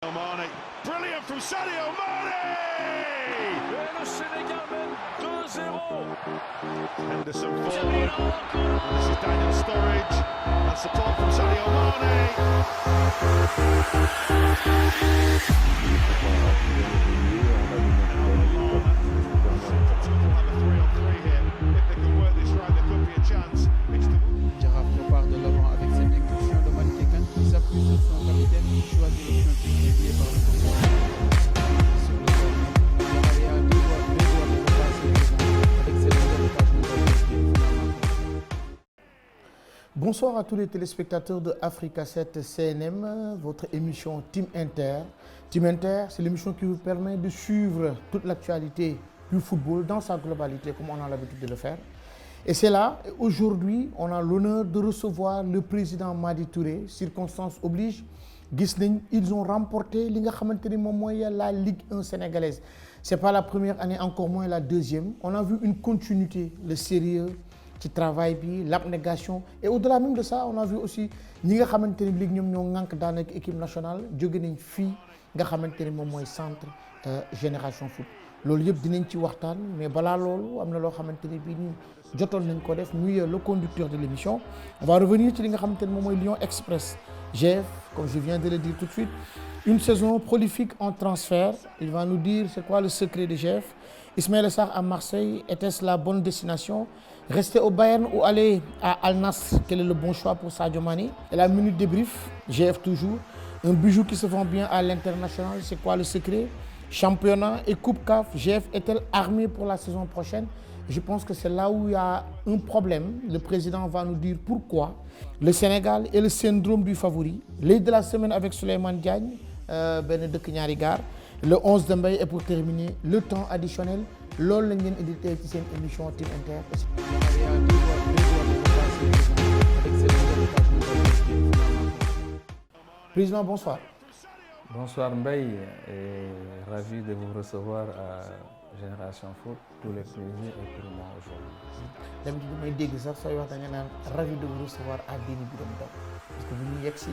Mane, brilliant from Sadio Mane! Et le Sénégal mène 2-0. Henderson forward. This is Daniel Sturridge. And support from Sadio Mane. Jaraaf repart de l'avant avec cette incursion de Malick Kane qui s'appuie sur son capitaine qui choisit l'option privilégiée par le coach. Sur le sol, Yaya a deux doigts de repasser devant avec ses dégâts. Bonsoir à tous les téléspectateurs de Africa 7 CNM, votre émission Team Inter. Team Inter, c'est l'émission qui vous permet de suivre toute l'actualité du football dans sa globalité, comme on a l'habitude de le faire. Et c'est là, aujourd'hui, on a l'honneur de recevoir le président Madi Touré. Circonstances obligent, ils ont remporté la Ligue 1 sénégalaise. Ce n'est pas la première année, encore moins la deuxième. On a vu une continuité, le sérieux, qui travaille, l'abnégation. Et au-delà même de ça, on a vu aussi ñi nga xamanteni bi ñom ñoo ngank daanaka équipe nationale jóge nañ fi nga xamanteni mom moy centre génération foot. Loolu yëpp dinañ ci waxtaan mais balaa loolu am na loo xamante ni bii nii jotoon nañ ko def muy le conducteur de l'émission. On va revenir ci li nga xamante ni moom mooy Lyon Express GF, comme je viens de le dire tout de suite, une saison prolifique en transfert. Il va nous dire c'est quoi le secret de GF. Ismaïla Sarr à Marseille, était-ce la bonne destination? Rester au Bayern ou aller à Al Nassr? Quel est le bon choix pour Sadio Mané? Et la minute débrief, GF toujours. Un bijou qui se vend bien à l'international, c'est quoi le secret? Championnat et Coupe CAF, GF est-elle armée pour la saison prochaine? Je pense que c'est là où il y a un problème. Le président va nous dire pourquoi. Le Sénégal est le syndrome du favori. L'œil de la semaine avec Souleymane Diagne, Benedek Nyarigar. Le 11 de mai et pour terminer, le temps additionnel. Loolu lañ leen édité ci seen émission Team Inter. Président, bonsoir. Bonsoir Mbaye et ravi de vous recevoir à Génération Foot. Tous les plaisirs et pour moi aujourd'hui. D'habitude may dégg sax sooy wax da nga naan ravi de vous recevoir à Déni Biram Ndaw parce que bu ñu yegg si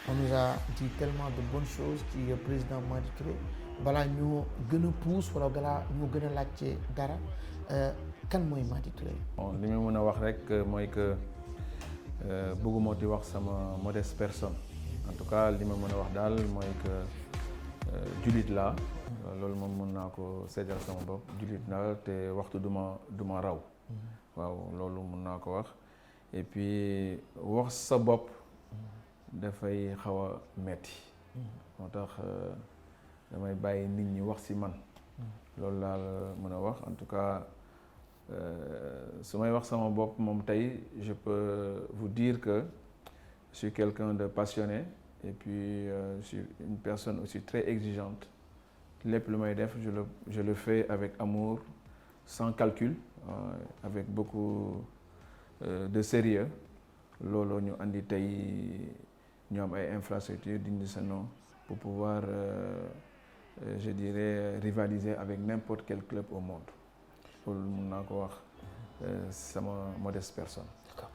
on nous a dit tellement de bonnes choses ci président Madi Touré balaa ñoo gën a pousse wala balaa ñoo gën a laajte dara kan mooy Madi Touré. Bon li ma mën a wax rek mooy que bëgguma di wax sama modeste personne. En tout cas li ma mën a wax daal mooy que jullit laa loolu moom mën naa ko seedal sama bopp jullit laa te waxtu du ma raw waaw loolu mën naa ko wax et puis wax sa bopp dafay xaw a metti moo tax damay bàyyi nit ñi wax ci man loolu laa la mën a wax en tout cas su may wax sama bopp moom tey je peux vous dire que je suis quelqu'un de passionné et puis je suis une personne aussi très exigeante. Lépp lu may def je le fais avec amour, sans calcul, avec beaucoup de sérieux. Loolu ñu andi tey ñu am ay infrastructures dindi sa nom pour pouvoir je dirais rivaliser avec n'importe quel club au monde. Loolu mën naa ko wax sama modeste personne. D'accord.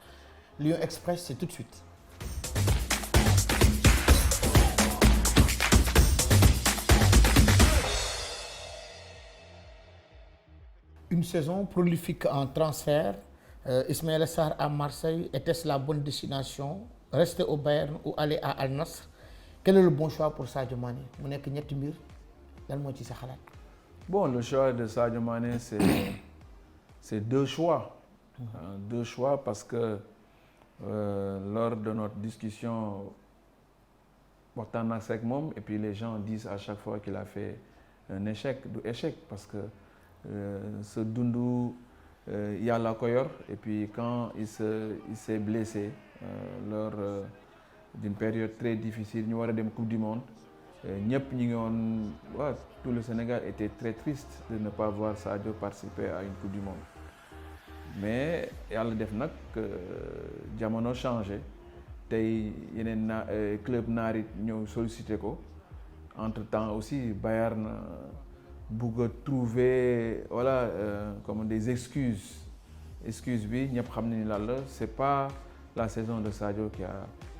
Lyon Express, c'est tout de suite. Une saison prolifique en transfert. Ismaïla Sarr à Marseille, était-ce la bonne destination? Rester au Bayern ou aller à Al Nassr? Quel est le bon choix pour Sadio Mané? Mu nekk ñetti mbir lan moo ci sa xalaat? Bon, le choix de Sadio Mané, c'est deux choix. Deux choix parce que lors de notre discussion, waxtaan naa ak moom et puis les gens disent à chaque fois qu'il a fait un échec, du échec parce que ce dundu yàlla ko yor et puis quand il s'est blessé lors d'une période très difficile ñu war a dem Coupe du Monde ñëpp ñi ngi woon waaw tout le Sénégal était très triste de ne pas voir Sadio participer à une Coupe du Monde mais yàlla def nag jamono changé tey yeneen club naar it ñëw sollicité ko entre-temps aussi Bayern bugg a trouver voilà comme des excuses bi ñëpp xam nañu lan la c'est pas la saison de Sadio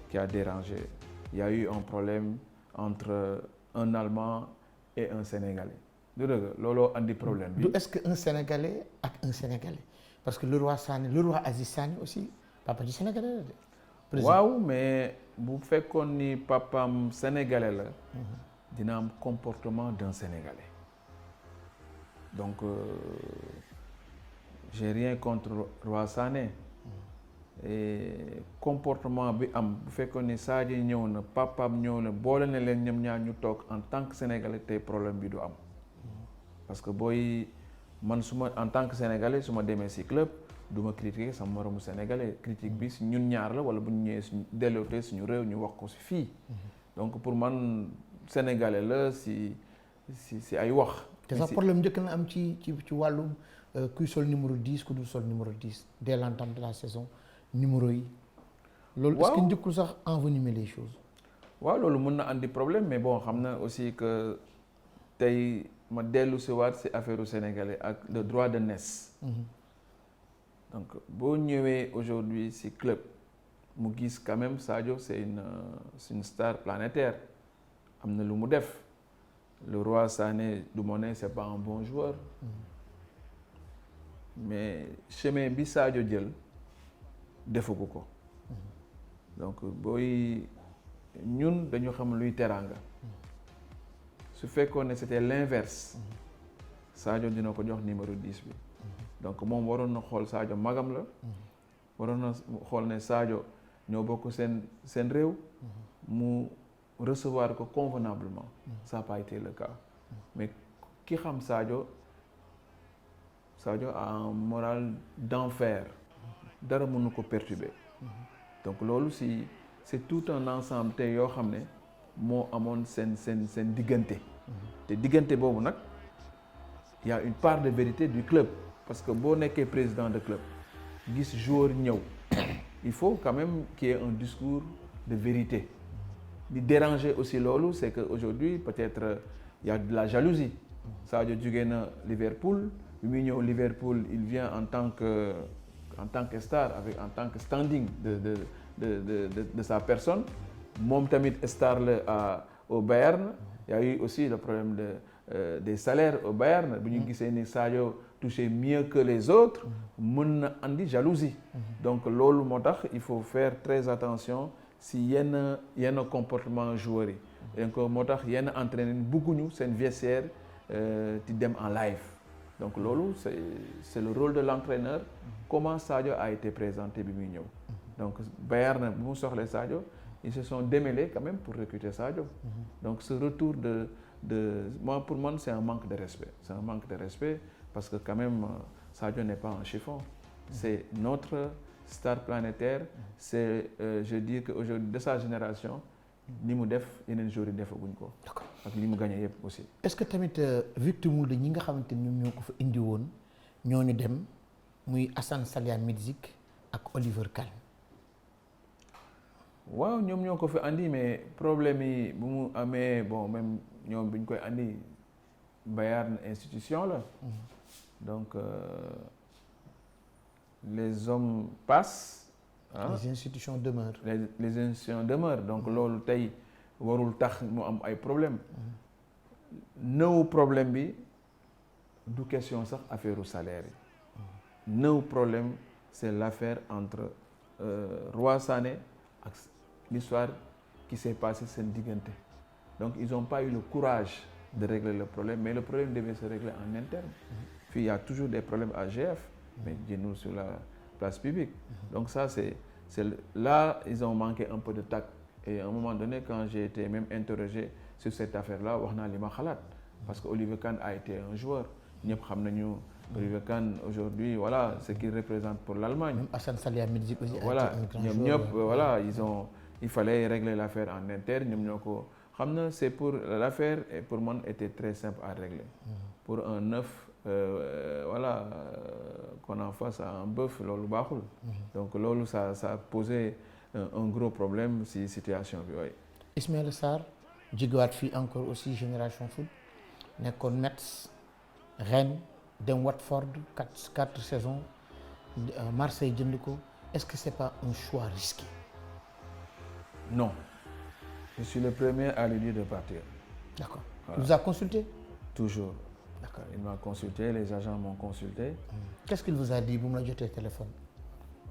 qui a dérangé. Il y a eu un problème entre un Allemand et un Sénégalais du dëgg looloo andi problème bi. du est-ce que un Sénégalais ak un Sénégalais parce que le roi Sané le roi Aziz Sané aussi papa ji Sénégalais la de. président waaw mais bu fekkoon ni papaam sénégalais la. dina am comportement d'un Sénégalais donc j'ai rien contre roi Sané. Et comportement bi am bu fekkoon ni Sadio ñëw na papaam ñëw na boole na leen ñoom ñaar ñu toog en tant que sénégalais tey problème bi du am parce que booy man en tant que sénégalais su ma demee si club du ma critiquer sama moromu sénégalais critique bi si ñun ñaar la wala bu ñu ñëwee suñu dellootee suñu réew ñu wax ko si fii donc pour man sénégalais la si ay wax. te sax problème njëkk na am ci wàllum kuy sol numéro 10 ku dul sol numéro 10 dès l'entame de la saison. numéro yi. loolu est-ce que njëkkul sax envenimer les choses. waaw loolu mën na andi problème mais bon xam na aussi que tey ma dellu si waat si affaire sénégalais ak le droit de naissance. donc boo ñëwee aujourd'hui si club mu gis quand même Sadio c'est une star planétaire am na lu mu def le roi Sané du ma ne c'est pas un bon joueur. mais chemin bi Sadio jël. defagu ko donc booy ñun dañu xam luy teraanga su fekkoon ne c'était l'inverse Sadio dina ko jox numéro 10 bi donc moom waroon na xool Sadio magam la waroon na xool ne Sadio ñoo bokk seen réew mu recevoir ko convenablement ça n'a pas été le cas mais ki xam Sadio a un moral d'enfer dara mënu ko perturber donc loolu c'est tout un ensemble te yoo xam ne moo amoon seen diggante te diggante boobu nag y a une part de vérité du club parce que boo nekkee président de club gis joueur ñëw il faut quand même qu'il y ait un discours de vérité li déranger aussi loolu c'est que aujourd'hui peut-être il y a de la jalousie Sadio jógee na Liverpool bi muy ñëw Liverpool il vient en tant que star en tant que standing de sa personne moom tamit star la au Bayern il y a eu aussi le problème des salaires au Bayern bu ñu gisee ni Sadio touchait mieux que les autres mën na andi jalousie donc loolu moo tax il faut faire très attention si yenn comportement joueurs yi donc moo tax yenn entraîneur bëgguñu seen vestiaire di dem en live donc loolu c'est le rôle de l'entraîneur comment Sadio a été présenté bi muy ñëw donc Bayern bu mu soxlee Sadio ils se sont démêlés quand même pour recruter Sadio donc ce retour moi pour moi c'est un manque de respect parce que quand même Sadio n'est pas un chiffon c'est notre star planétaire c'est je dis que aujourd'hui de sa génération ni mu def yeneen joueurs yi defaguñ ko ak li mu gagné yëpp aussi. est-ce que tamit victime de ñi nga xamante ni ñoom ñoo ko fa indi woon ñooñu dem muy Hassan Salihamidzic ak Oliver Kahn. waaw ñoom ñoo ko fi andi mais problème yi bu mu amee bon même ñoom bi ñu koy andi Bayern institution la. donc les hommes passent. les institutions demeurent. les institutions demeurent donc loolu tey warul tax mu am ay problème nëw problème bi du question sax affaire u salaire yi nëw problème c'est l'affaire entre Roi Sané ak l'histoire qui s'est passée seen diggante donc ils ont pas eu le courage de régler le problème mais le problème devait se régler en interne puis il y a toujours des problèmes à GF mais génnul sur la place publique donc ça c'est là ils ont manqué un peu de tact et à un moment donné quand j'ai été même interrogé sur cette affaire-là wax naa li ma xalaat parce que Oliver Kahn a été un joueur ñëpp xam nañu Oliver Kahn aujourd'hui voilà ce qu'il représente pour l'Allemagne. Même Hassan Salihamidzic aussi voilà ñoom ñëpp voilà il fallait régler l'affaire en interne ñoom ñoo ko xam na c'est pour l'affaire et pour moi était très simple à régler pour un neuf voilà qu'on en face à un bœuf loolu baaxul donc loolu ça a posé un gros problème si situation bi waaye. Ismaïla Sarr jógewaat fii encore aussi Génération Foot nekkoon Metz Rennes dem Watford 4 saisons Marseille jënd ko est-ce que c'est pas un choix risqué? Non, je suis le premier à lui dire de partir. D'accord. Voilà. Il vous a consulté? Toujours. D'accord. Il m'a consulté, les agents m'ont consulté. Qu'est-ce qu'il vous a dit? Vous me l'avez jeté au téléphone?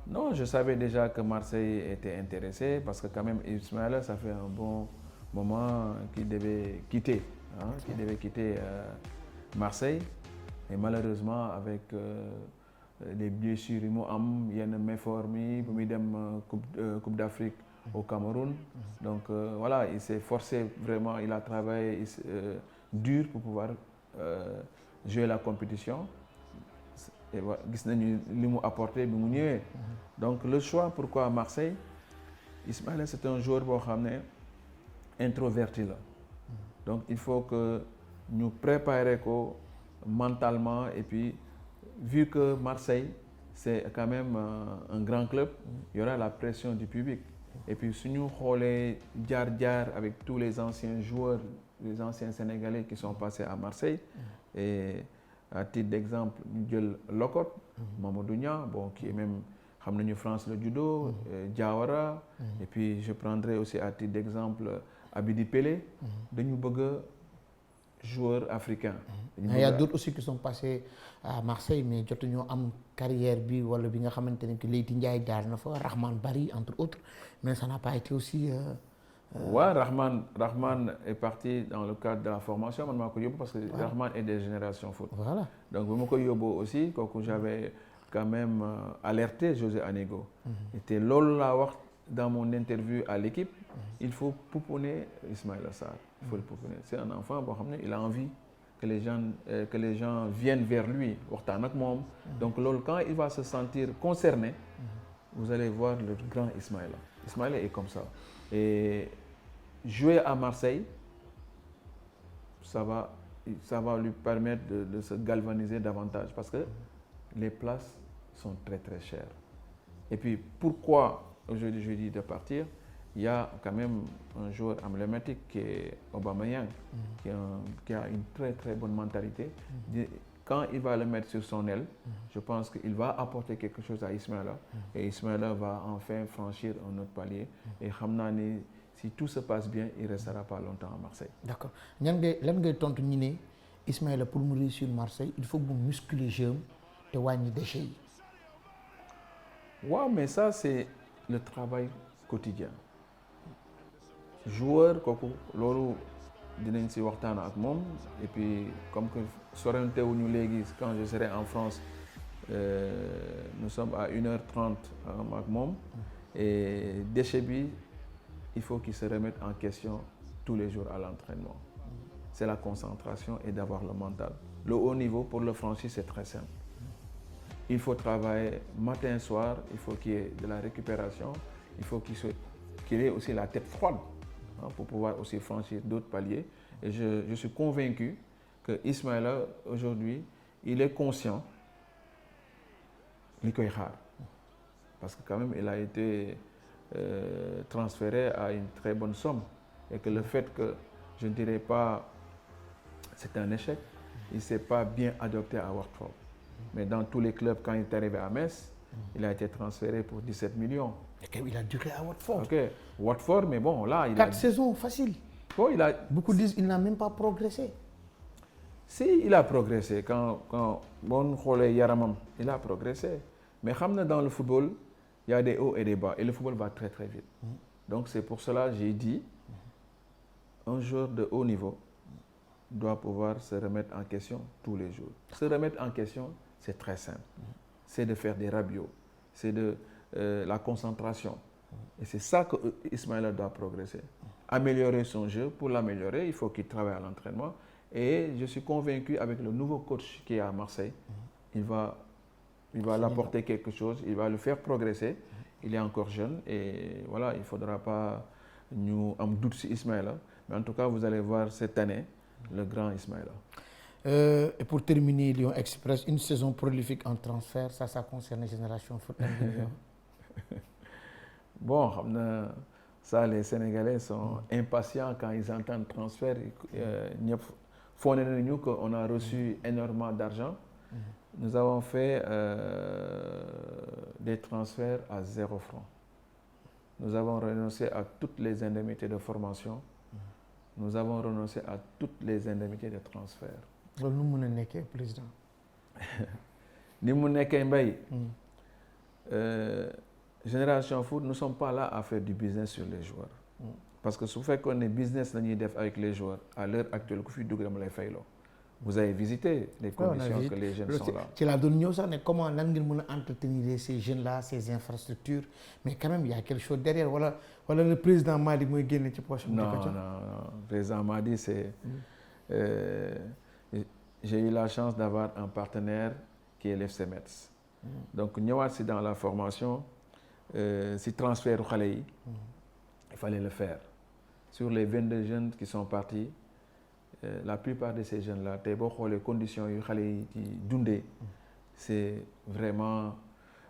Non, je savais déjà que Marseille était intéressé parce que quand même Ismaïla, ça fait un bon moment qu'il devait quitter, Marseille. Et malheureusement, avec les blessures, il y a une méformie, Coupe d'Afrique au Cameroun. Donc voilà, il s'est forcé vraiment, il a travaillé dur pour pouvoir jouer la compétition. Et voilà, gis nañu li mu apporté bi mu ñëwee. Donc le choix pourquoi Marseille, Ismaïla c'est un joueur boo xam ne introverti la. Donc il faut que ñu préparer ko mentalement et puis vu que Marseille c'est quand même un grand club, il y aura la pression du public. Et puis si nous xoolee jaar avec tous les anciens joueurs, les anciens Sénégalais qui sont passés à Marseille, et à titre d'exemple, ñu jël Lokot, Mamadou Niang, bon, qui est même xam nañu France le judo, Diawara, et puis je prendrai aussi à titre d'exemple Abidi Pelé, dañu bëgg joueurs africains. Il y a d'autres aussi qui sont passés à Marseille mais jotuñoo am carrière bi wala bi nga xamante ne que Leyti Ndiaye jaar na fa, Rahman Bari entre autres, mais ça n'a pas été aussi. Ouais, Rahman est parti dans le cadre de la formation, man maa ko yóbbu parce que Rahman est des générations foot. Voilà. Donc bi ma ko yóbbu aussi kooku j'avais quand même alerté José Anego. Et loolu laa wax dans mon interview à l'équipe, il faut pouponner Ismaïla Sarr. Il faut le pouponner. C'est un enfant boo xam ne il a envie que les gens viennent vers lui waxtaan ak moom. Donc loolu quand il va se sentir concerné, vous allez voir le grand Ismaïla. Ismaïla est comme ça. Et jouer à Marseille, ça va lui permettre de se galvaniser davantage parce que les places sont très très chères. Et puis pourquoi aujourd'hui je dis de partir? Il y a quand même un joueur emblématique qui est Aubameyang, qui a une très très bonne mentalité. Quand il va le mettre sur son aile, je pense qu'il va apporter quelque chose à Ismaïla. Et Ismaïla va enfin franchir un autre palier. Et xam naa ne si tout se passe bien, il ne restera pas longtemps à Marseille. D'accord. Lan ngay tontu ñi ne Ismaïla pour mu réussir Marseille, il faut que mu muscler jeu te wàññi déchets yi. Ouais, mais ça c'est le travail quotidien. Joueur kooku loolu dinañ ci waxtaan ak moom et puis comme que sorante wuñu léegi quand je serai en France, nous sommes à 1h30 ak moom et déchet bi il faut qu'il se remette en question tous les jours à l'entraînement. C'est la concentration et d'avoir le mental. Le haut niveau pour le franchir c'est très simple. Il faut travailler matin soir, il faut qu'il y ait de la récupération, il faut qu'il ait aussi la tête froide pour pouvoir aussi franchir d'autres paliers. Et je suis convaincu que Ismaïla aujourd'hui, il est conscient li koy xaar parce que quand même il a été transféré à une très bonne somme et que le fait que je ne dirais pas c'est un échec, il s'est pas bien adapté à Watford. Mais dans tous les clubs quand il est arrivé à Metz, il a été transféré pour 17 millions. Il a duré à Watford. Ok, Watford, mais bon, là, 4 saisons, facile. Bon, beaucoup disent qu'il n'a même pas progressé. Si, il a progressé. Quand bon, il a progressé. Mais dans le football, il y a des hauts et des bas. Et le football va très très vite. Donc c'est pour cela que j'ai dit, un joueur de haut niveau doit pouvoir se remettre en question tous les jours. Se remettre en question, c'est très simple. C'est de faire des rabios. C'est de la concentration. Et c'est ça que Ismaïla doit progresser. Améliorer son jeu. Pour l'améliorer, il faut qu'il travaille à l'entraînement. Et je suis convaincu avec le nouveau coach qui est à Marseille, il va l'apporter quelque chose, il va le faire progresser. Il est encore jeune et voilà, il ne faudra pas nous en doute sur Ismaïla. Mais en tout cas, vous allez voir cette année le grand Ismaïla. Et pour terminer, Lyon Express, une saison prolifique en transfert, ça concerne la génération foot. Bon, ça, les Sénégalais sont impatients quand ils entendent transfert. On a reçu énormément d'argent. Nous avons fait des transferts à 0 francs. Nous avons renoncé à toutes les indemnités de formation. nous avons renoncé à toutes les indemnités de transfert. loolu nu mu mën a nekkee président. ni mu nekkee Mbaye. Génération Foot nous ne sommes pas là à faire du business sur les joueurs. Parce que su fekkoon ne business la ñuy def avec les joueurs à l'heure actuelle ku fi dugg dama lay fayloo. Vous avez visité les conditions que les jeunes sont là. ci laa doon ñëw sax ne comment nan ngeen mën a entretenir ces jeunes là ces infrastructures mais quand même il y a quelque chose derrière wala le président Madi mooy génne ci poche. non président Madi c'est j'ai eu la chance d'avoir un partenaire qui est l'FC Metz. Donc ñëwaat si dans la formation si transfert xale yi il fallait le faire sur les 22 jeunes qui sont partis. La plupart de ces jeunes-là tey boo xoolee conditions yu xale yi di dundee c'est vraiment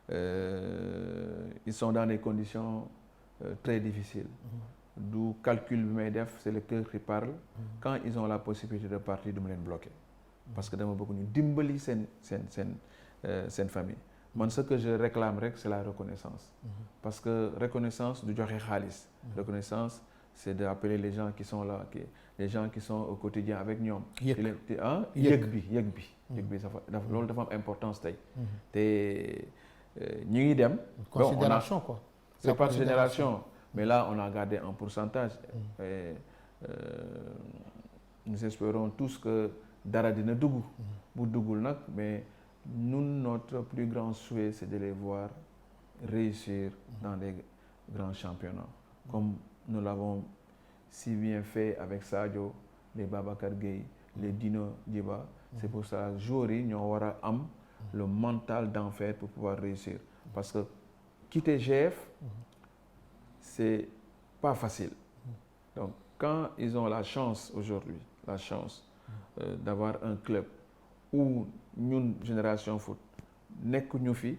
ils sont dans des conditions très difficiles. Du calcul bi may def c'est le cœur qui parle. Quand ils ont la possibilité de partir du ma leen bloquer. Parce que dama bëgg ñu dimbali seen famille. Man ce que je réclame rek c'est la reconnaissance. Parce que reconnaissance du joxe xaalis. Reconnaissance c'est d'appeler les gens qui sont là les gens qui sont au quotidien avec ñoom. yëg bi loolu dafa am importance tey. te ñu ngi dem. considération quoi. C'est par génération. Mais là on a gardé un pourcentage. Et nous espérons tous que dara dina dugg. bu duggul nag mais nous notre plus grand souhait c'est de les voir réussir dans des grands championnats. Comme nous l'avons si bien fait avec Sadio, les Babacar Gueye, les Dino Diba. C'est pour ça que joueurs yi ñoo war a am le mental d'enfer pour pouvoir réussir. Parce que quitter GF, c'est pas facile. Donc quand ils ont la chance aujourd'hui, d'avoir un club où ñun Génération Foot nekkuñu fi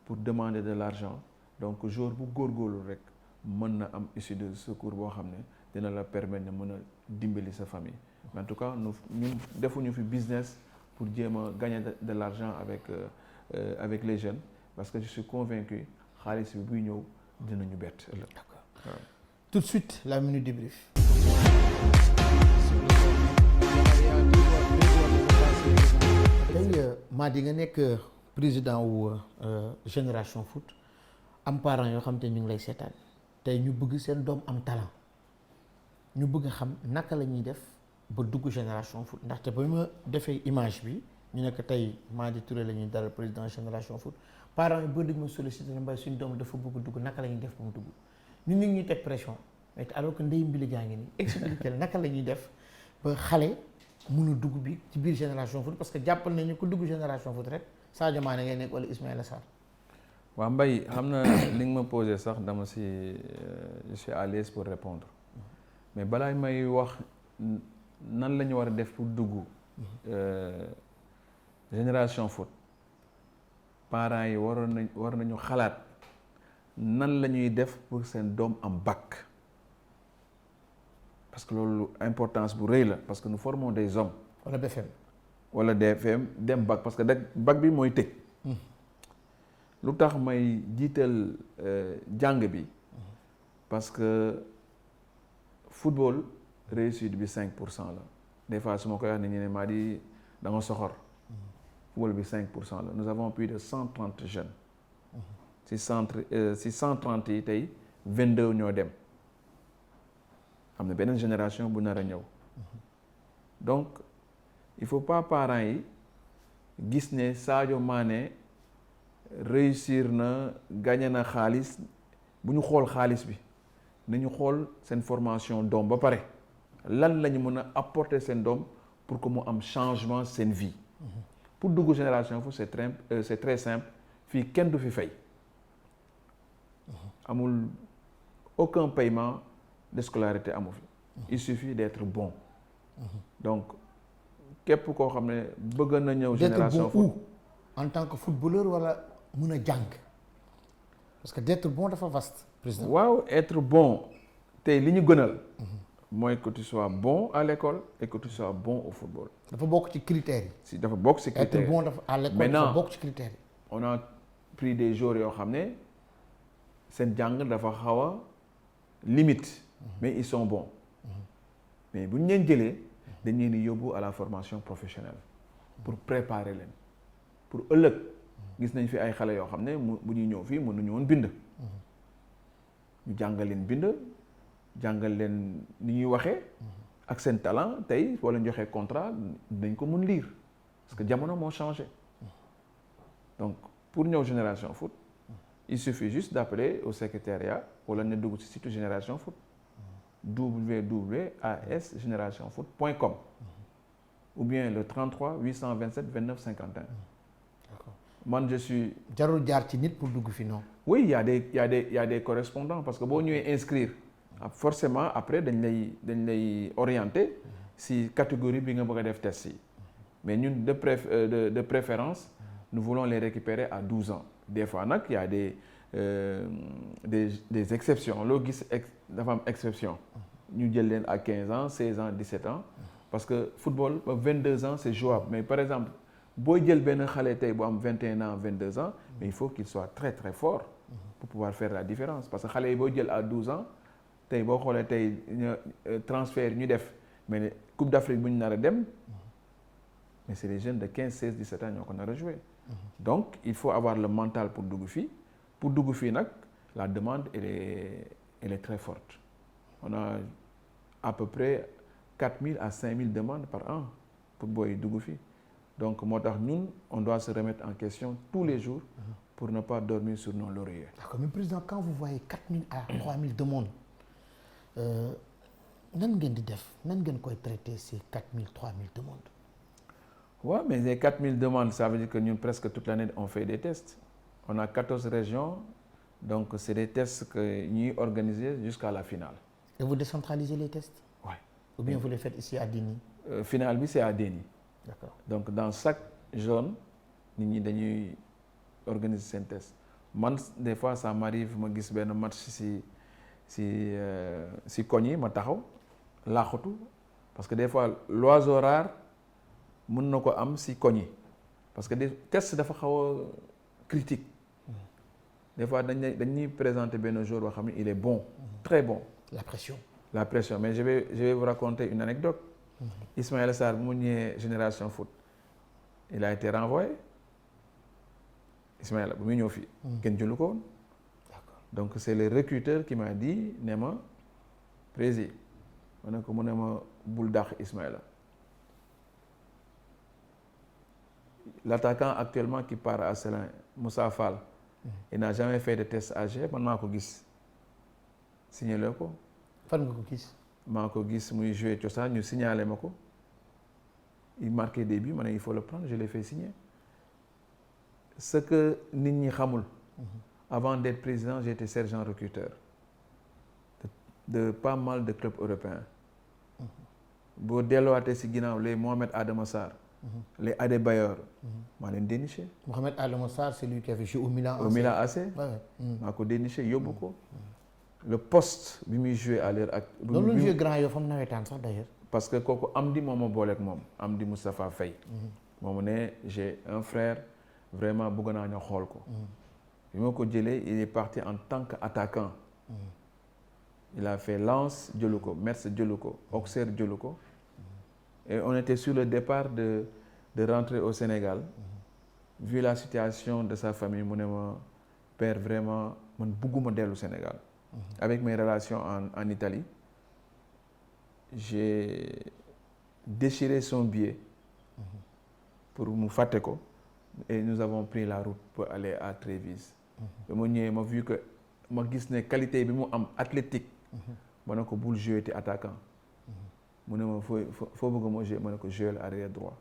pour demander de l'argent, donc joueur bu góorgóorlu rek mën na am issue de secours boo xam ne dina la permettre de mën a dimbali sa famille. Mais en tout cas ñun defuñu fi business pour jéem a gagner de l'argent avec les jeunes parce que je suis convaincu xaalis bi buy ñëw dinañu bett ëllëg. D'accord. Ouais. Tout de suite la minute débrief. tey Madi nga nekk président wu Génération Foot am parents yoo xam te ñu ngi lay seetaan tey ñu bëgg seen doom am talent ñu bëgg a xam naka la ñuy def ba dugg Génération Foot ndaxte ba ma defee image bi ñu nekk tey Madi Touré la ñuy dalal président Génération Foot parents yi ba dañ ma sollicité ne mbay suñu doom dafa bëgg dugg naka la ñuy def ba mu dugg ñun ñu ngi ñuy teg pression mais alors que ndey mbili jaa ngi nii expliqué naka la ñuy def ba xale mun a dugg bi ci biir Génération Foot parce que jàppal nañu ko dugg Génération Foot rek Sadio Mané ngay nekk wala Ismaïla Sarr. waaw Mbaye xam na li nga ma posé sax dama si je suis à l'aise pour répondre mais balaa may wax nan la ñu war a def pour dugg Génération Foot parents yi war nañu xalaat nan la ñuy def pour seen doom am bac parce que loolu importance bu rëy la parce que nous formons des hommes. wala BFM dem bac parce que bac bi mooy tëj. lu tax may jiital jàng bi parce que football réussite bi 5% la des fois su ma koy wax ne ñu ne maa di da nga soxor football bi 5% la nous avons plus de 130 jeunes si 130 yi tey 22 ñoo dem am na beneen génération bu nar a ñëw donc il faut pas parents yi gis ne Sadio Mané réussir na gagné na xaalis bu ñu xool xaalis bi nañu xool seen formation doom ba pare lan la ñu mën a apporter seen doom pour que mu am changement seen vie. Pour dugg Génération Foot c'est très simple fii kenn du fi fay amul aucun paiement de scolarité amu fi il suffit d'être bon donc képp koo xam ne bëgg na ñëw Génération Foot en tant que footballeur wala mën a jàng parce que d'être bon dafa vaste président. waaw être bon tey li ñu gënal mooy que tu sois bon à l'école et que tu sois bon au football. dafa bokk ci critères yi. si dafa bokk ci critères yi être bon dafa à l'école dafa bokk ci critères yi. on a pris des joueurs yoo xam ne seen jàng dafa xaw a limite mais ils sont bons mais bu ñu leen jëlee dañ leen di yóbbu à la formation professionnelle pour préparer leen pour ëllëg gis nañ fi ay xale yoo xam ne bu ñuy ñëw fii mënuñu woon bind ñu jàngal leen bind jàngal leen ni ñuy waxee ak seen talent tey boo leen joxee contrat dañ ko mun lire parce que jamono moo changé donc pour ñëw Génération Foot il suffit juste d'appeler au secrétariat wala ne dugg ci site Génération Foot www.asgenerationfoot.com ou bien le 33 827 29 51. D'accord. Man je suis. jarul jaar ci nit pour dugg fi non. Oui, il y a des correspondants parce que boo ñëwee inscrire forcément après dañ lay orienter si catégorie bi nga bëgg a def test yi mais ñun de préférence nous voulons les récupérer à 12 ans des fois nag il y a des exceptions loo gis dafa am exception ñu jël leen à 15 ans 16 ans 17 ans parce que football ba 22 ans c'est jouable mais par exemple booy jël benn xale tey bu am 21 ans 22 ans mais il faut qu'il soit très très fort pour pouvoir faire la différence parce que xale yi booy jël à 12 ans tey boo xoolee tey transfert ñu def mais Coupe d'Afrique bu ñu nar a dem mais c'est des jeunes de 15 16 17 ans ñoo ko nar a jouer donc il faut avoir le mental pour dugg fii nag la demande elle est très forte on a à peu près 4000 à 5000 demandes par an pour booy dugg fii donc moo tax ñun on doit se remettre en question tous les jours pour ne pas dormir sur nos lauriers. D'accord, mais président quand vous voyez 4000 à 3000 demandes nan ngeen di def nan ngeen koy traiter ces 4000 3000 demandes. Ouais, mais les 4000 demandes ça veut dire que ñun presque toute l'année on fait des tests on a 14 régions donc c'est des tests que ñuy organiser jusqu'à la finale. Et vous décentralisez les tests? Ouais. Ou bien vous les faites ici à Déni? Finale bi c'est à Déni. D'accord. Donc dans chaque zone nit ñi dañuy organiser seen test man des fois ça m'arrive ma gis benn match si koñ yi ma taxaw laaxatu parce que des fois l'oiseau rare mën na ko am si koñ yi parce que des tests dafa xaw a critique des fois dañuy présenter benn jour boo xam ne il est bon très bon. La pression mais je vais vous raconter une anecdote. Ismaïla Sarr bu mu ñëwee Génération Foot il a été renvoyé Ismaïla bu muy ñëw fii kenn jëlu ko woon. D'accord. Donc c'est le recruteur qui m'a dit ne ma président ma ne ko mu ne ma bul dàq Ismaïla. L'attaquant actuellement qui part à Sélin Moussa Fall il n'a jamais fait de test AG man maa ko gis signalé ko. fan nga ko gis. maa ko gis muy joué cosaan ñu signalé ma ko il marquait des buts ma ne il faut le prendre je l'ai fait signer ce que nit ñi xamul avant d'être président j'étais sergent recruteur de pas mal de clubs européens boo delluwaatee si ginnaaw les Mohamed Adama Sarr les Adebayor maa leen déniché. Mohamed Adama Sarr c'est lui qui avait joué au Milan AC. Au Milan AC. maa ko déniché yóbbu ko. Le poste bi muy joué à l'heure ak. loolu la joué Grand Yoff am nawetaan sax d'ailleurs. parce que kooku Amdi moo ma booleeg moom Amdi Moustapha Faye. moomu ne j'ai un frère vraiment bëgg naa ñu xool ko. bi ma ko jëlee il est parti en tant qu'attaquant. il a fait Lens jëlu ko Metz jëlu ko Auxerre jëlu ko. et on était sur le départ de rentrer au Sénégal. vu la situation de sa famille mu ne ma père vraiment man bëgguma dellu Sénégal. Avec mes relations en Italie, j'ai déchiré son billet pour mu fàtte ko et nous avons pris la route pour aller à Trévise. ba ma ñëwee ma vu que ma gis ne qualité bi mu am athlétique. ma ne ko bul jouer te attaquant. mu ne ma foo bëgg ma jouer ma ne ko jouer arrière droit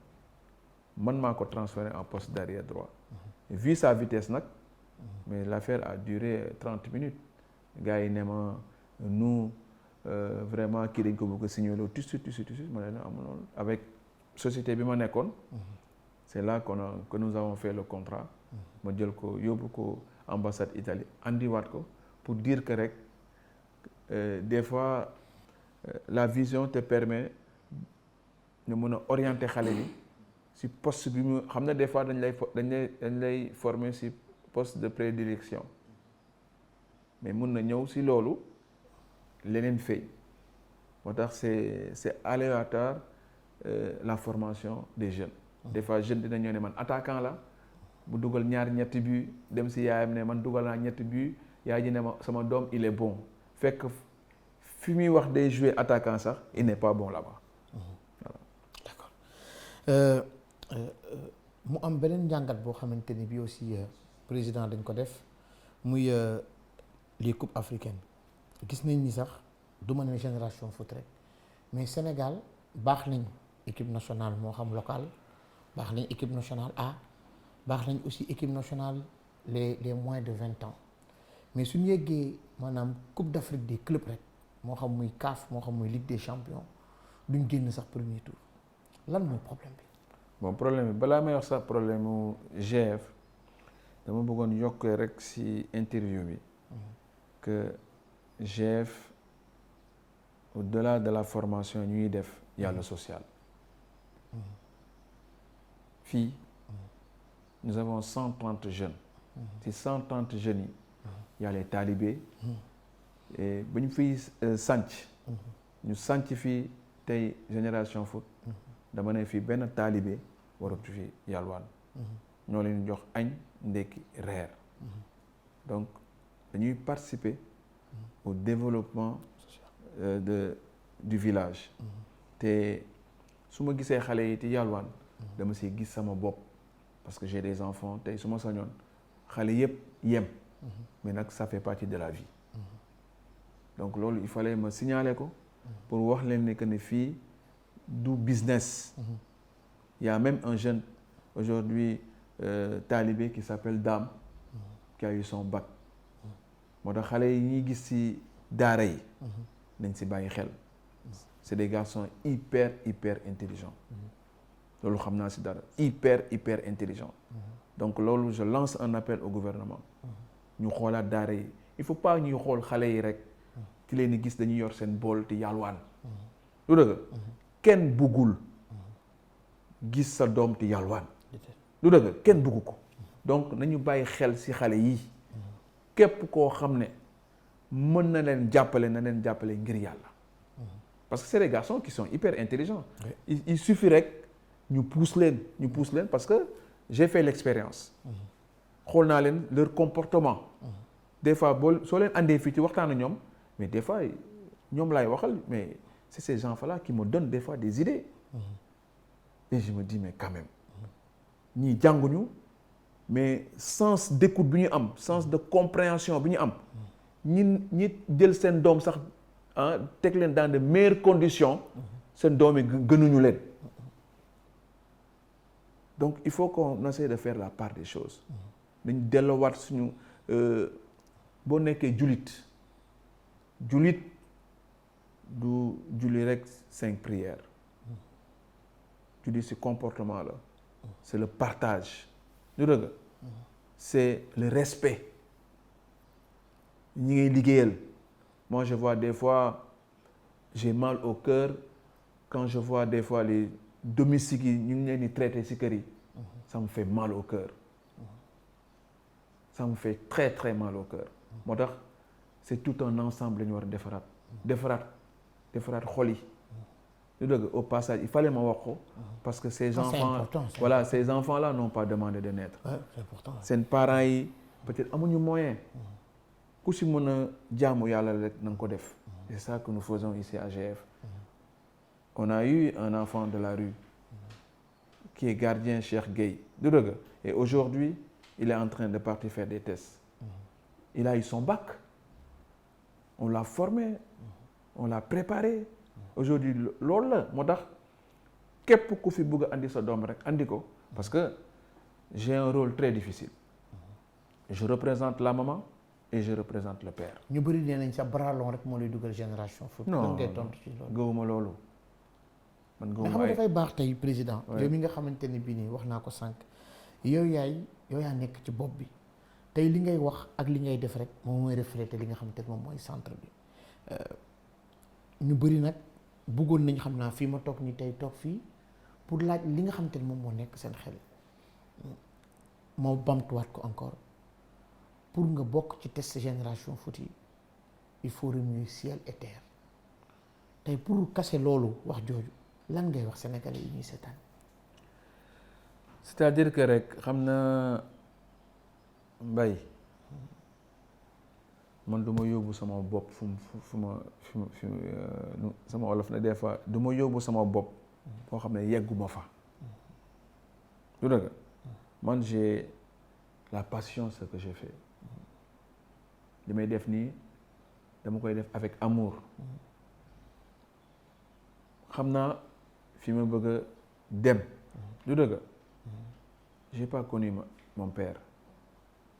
man maa ko transféré en poste d'arrière droit. Vu sa vitesse nag mais l'affaire a duré 30 minutes. gars yi ne ma nous vraiment kii dañ ko bëgg a signer loolu tout de suite ma ne la amul avec société bi ma nekkoon. c'est là que nous avons fait le contrat. ma jël ko yóbbu ko ambassade Italie andiwaat ko pour dire que rek des fois la vision te permet ñu mën a orienter xale bi si poste bi mu xam ne des fois dañ lay former si poste de prédilection. mais mun na ñëw si loolu leneen fay moo tax c'est aléatoire la formation des jeunes. Des fois jeune dina ñëw ne man attaquant la bu dugal ñetti but dem si yaayam ne man dugal naa ñetti but yaay ji ne ma sama doom il est bon fekk fi muy wax day jouer attaquant sax il n'est pas bon là-bas. Voilà. D'accord. Mu am beneen njàngat boo xamante ni bi aussi président dañ ko def muy les coupes africaines gis nañ ni sax du ma ne génération foot rek mais Sénégal baax nañ équipe nationale moo xam locale baax nañ équipe nationale A baax nañ aussi équipe nationale les moins de 20 ans mais suñu yeggee maanaam coupe d'Afrique des clubs rek moo xam muy CAF moo xam muy Ligue des champions duñ génn sax premier tour lan mooy problème bi. Bon problème bi balaa may wax sax problème mu GF dama bëggoon yokkee rek ci interview bi que GF au-delà de la formation ñuy def y a le social. Fii nous avons 130 jeunes. Ci 130 jeunes yi y a les talibés. Et bu ñu fiy sànc ñu sànc fii tey génération foot dama ne fii benn talibé waratu fi yalwaan ñoo leen jox añ ndekki reer donc dañuy participer au développement du village te su ma gisee xale yi ci yalwaan dama see gis sama bopp parce que j'ai des enfants tey su ma sañoon xale yëpp yem mais nag ça fait partie de la vie donc loolu il fallait ma signaler ko pour wax leen ne que ne fii du business. Il y a même un jeune aujourd'hui talibé qui s'appelle Dame qui a eu son bac moo tax xale yi ñuy gis ci daara yi nañ ci bàyyi xel c'est des garçons hyper intelligents loolu xam naa ci dara hyper intelligents donc loolu je lance un appel au gouvernement ñu xoolaat daara yi il faut pas ñuy xool xale yi rek ki leen di gis dañuy yor seen bool te yalwaan lu dëgg kenn buggul gis sa doom te yalwaan lu dëgg kenn buggu ko donc nañu bàyyi xel ci xale yi képp koo xam ne mën na leen jàppale ngir yàlla parce que c'est des garçons qui sont hyper intelligents il suffit rek ñu pousse leen parce que j'ai fait l'expérience xool naa leen leur comportement des fois soo leen andee fii ci waxtaan ak ñoom mais des fois ñoom laay waxal mais c'est ces enfants-là qui me donnent des fois des idées et je me dis mais quand même ñii jànguñu mais sens d'écoute bi ñu am sens de compréhension bi ñu am ñi jël seen doom sax teg leen dans de meilleures conditions seen doom yi gënuñu leen donc il faut qu'on essaie de faire la part des choses dañ delloowaat suñu boo nekkee julit du julli rek 5 prières julli ci comportement la c'est le partage du dëgg c'est le respect ñi ngay liggéeyal moi je vois des fois j'ai mal au cœur quand je vois des fois les domestiques yi ñu ngi leen di traiter ci kër yi ça me fait mal au cœur ça me fait très mal au cœur moo tax c'est tout un ensemble la ñu war a defaraat xol yi lu dëgg au passage il fallait ma wax ko parce que ces enfants voilà ces enfants-là n'ont pas demandé de naître c'est important seen parents yi peut-être amuñu moyen ku si mën a jaamu yàlla rek na nga ko def c'est ça que nous faisons ici à GF on a eu un enfant de la rue qui est gardien Cheikh Gueye du dëgg et aujourd'hui il est en train de partir faire des tests il a eu son bac on l'a formé on l'a préparé aujourd'hui loolu la moo tax képp ku fi bëgg a andi sa doom rek andi ko parce que j'ai un rôle très difficile je représente la maman et je représente le père. ñu bëri nee nañ sa bralon rek moo lay dugal génération foot. non ngay tontu ci loolu. gëwuma loolu man gëwuma xam nga dafay baax tey président. Ouais. yow mi nga xamante ni bii nii wax naa ko sànq yow yaa nekk ci bopp bi tey li ngay wax ak li ngay def rek moom mooy refléter li nga xamante ne moom mooy centre bi ñu bëri nag bëggoon nañ xam naa fii ma toog ni tey toog fii pour laaj li nga xamante ne moom moo nekk seen xel moo bamtuwaat ko encore pour nga bokk ci test génération foot yi il faut remuer ciel et terre tey pour casser loolu wax jooju lan ngay wax sénégalais yi ñuy seetaan. c'est-à-dire que rek xam na mbay man du ma yóbbu sama bopp sama olof na des fois du ma yóbbu sama bopp foo xam ne yegguma fa du dëgg man j'ai la passion ce que j'ai fait li may def nii dama koy def avec amour xam naa fi ma bëgg a dem du dëgg j'ai pas connu mon père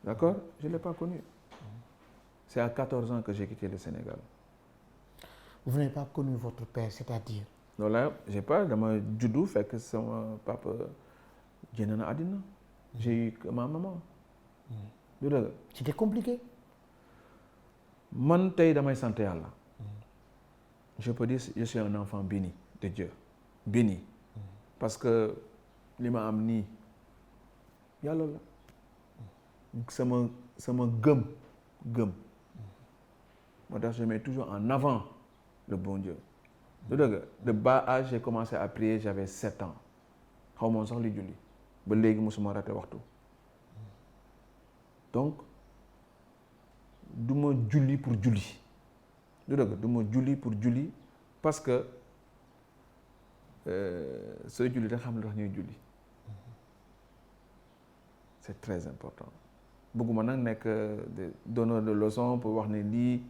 d'accord je l'ai pas connu c'est à 14 ans que j'ai quitté le Sénégal. Vous n'avez pas connu votre père, c'est-à-dire? loolu la j'ai pas dama juddu fekk sama papa génn na àddina j'ai eu que ma maman du dëgg C'était compliqué. man tey damay sant yàlla je peux dire je suis un enfant béni de Dieu béni parce que li ma am nii yàlla la sama gëm moo tax je mets toujours en avant le bon Dieu du dëgg de bas âge j'ai commencé à prier j'avais 7 ans xaw moon sax li julli ba léegi musuma raté waxtu donc du ma julli pour julli du dëgg du ma julli pour julli parce que sooy julli da xam lu tax ñuy julli c'est très important bëgguma nag nekk donneur de leçon pour wax ne lii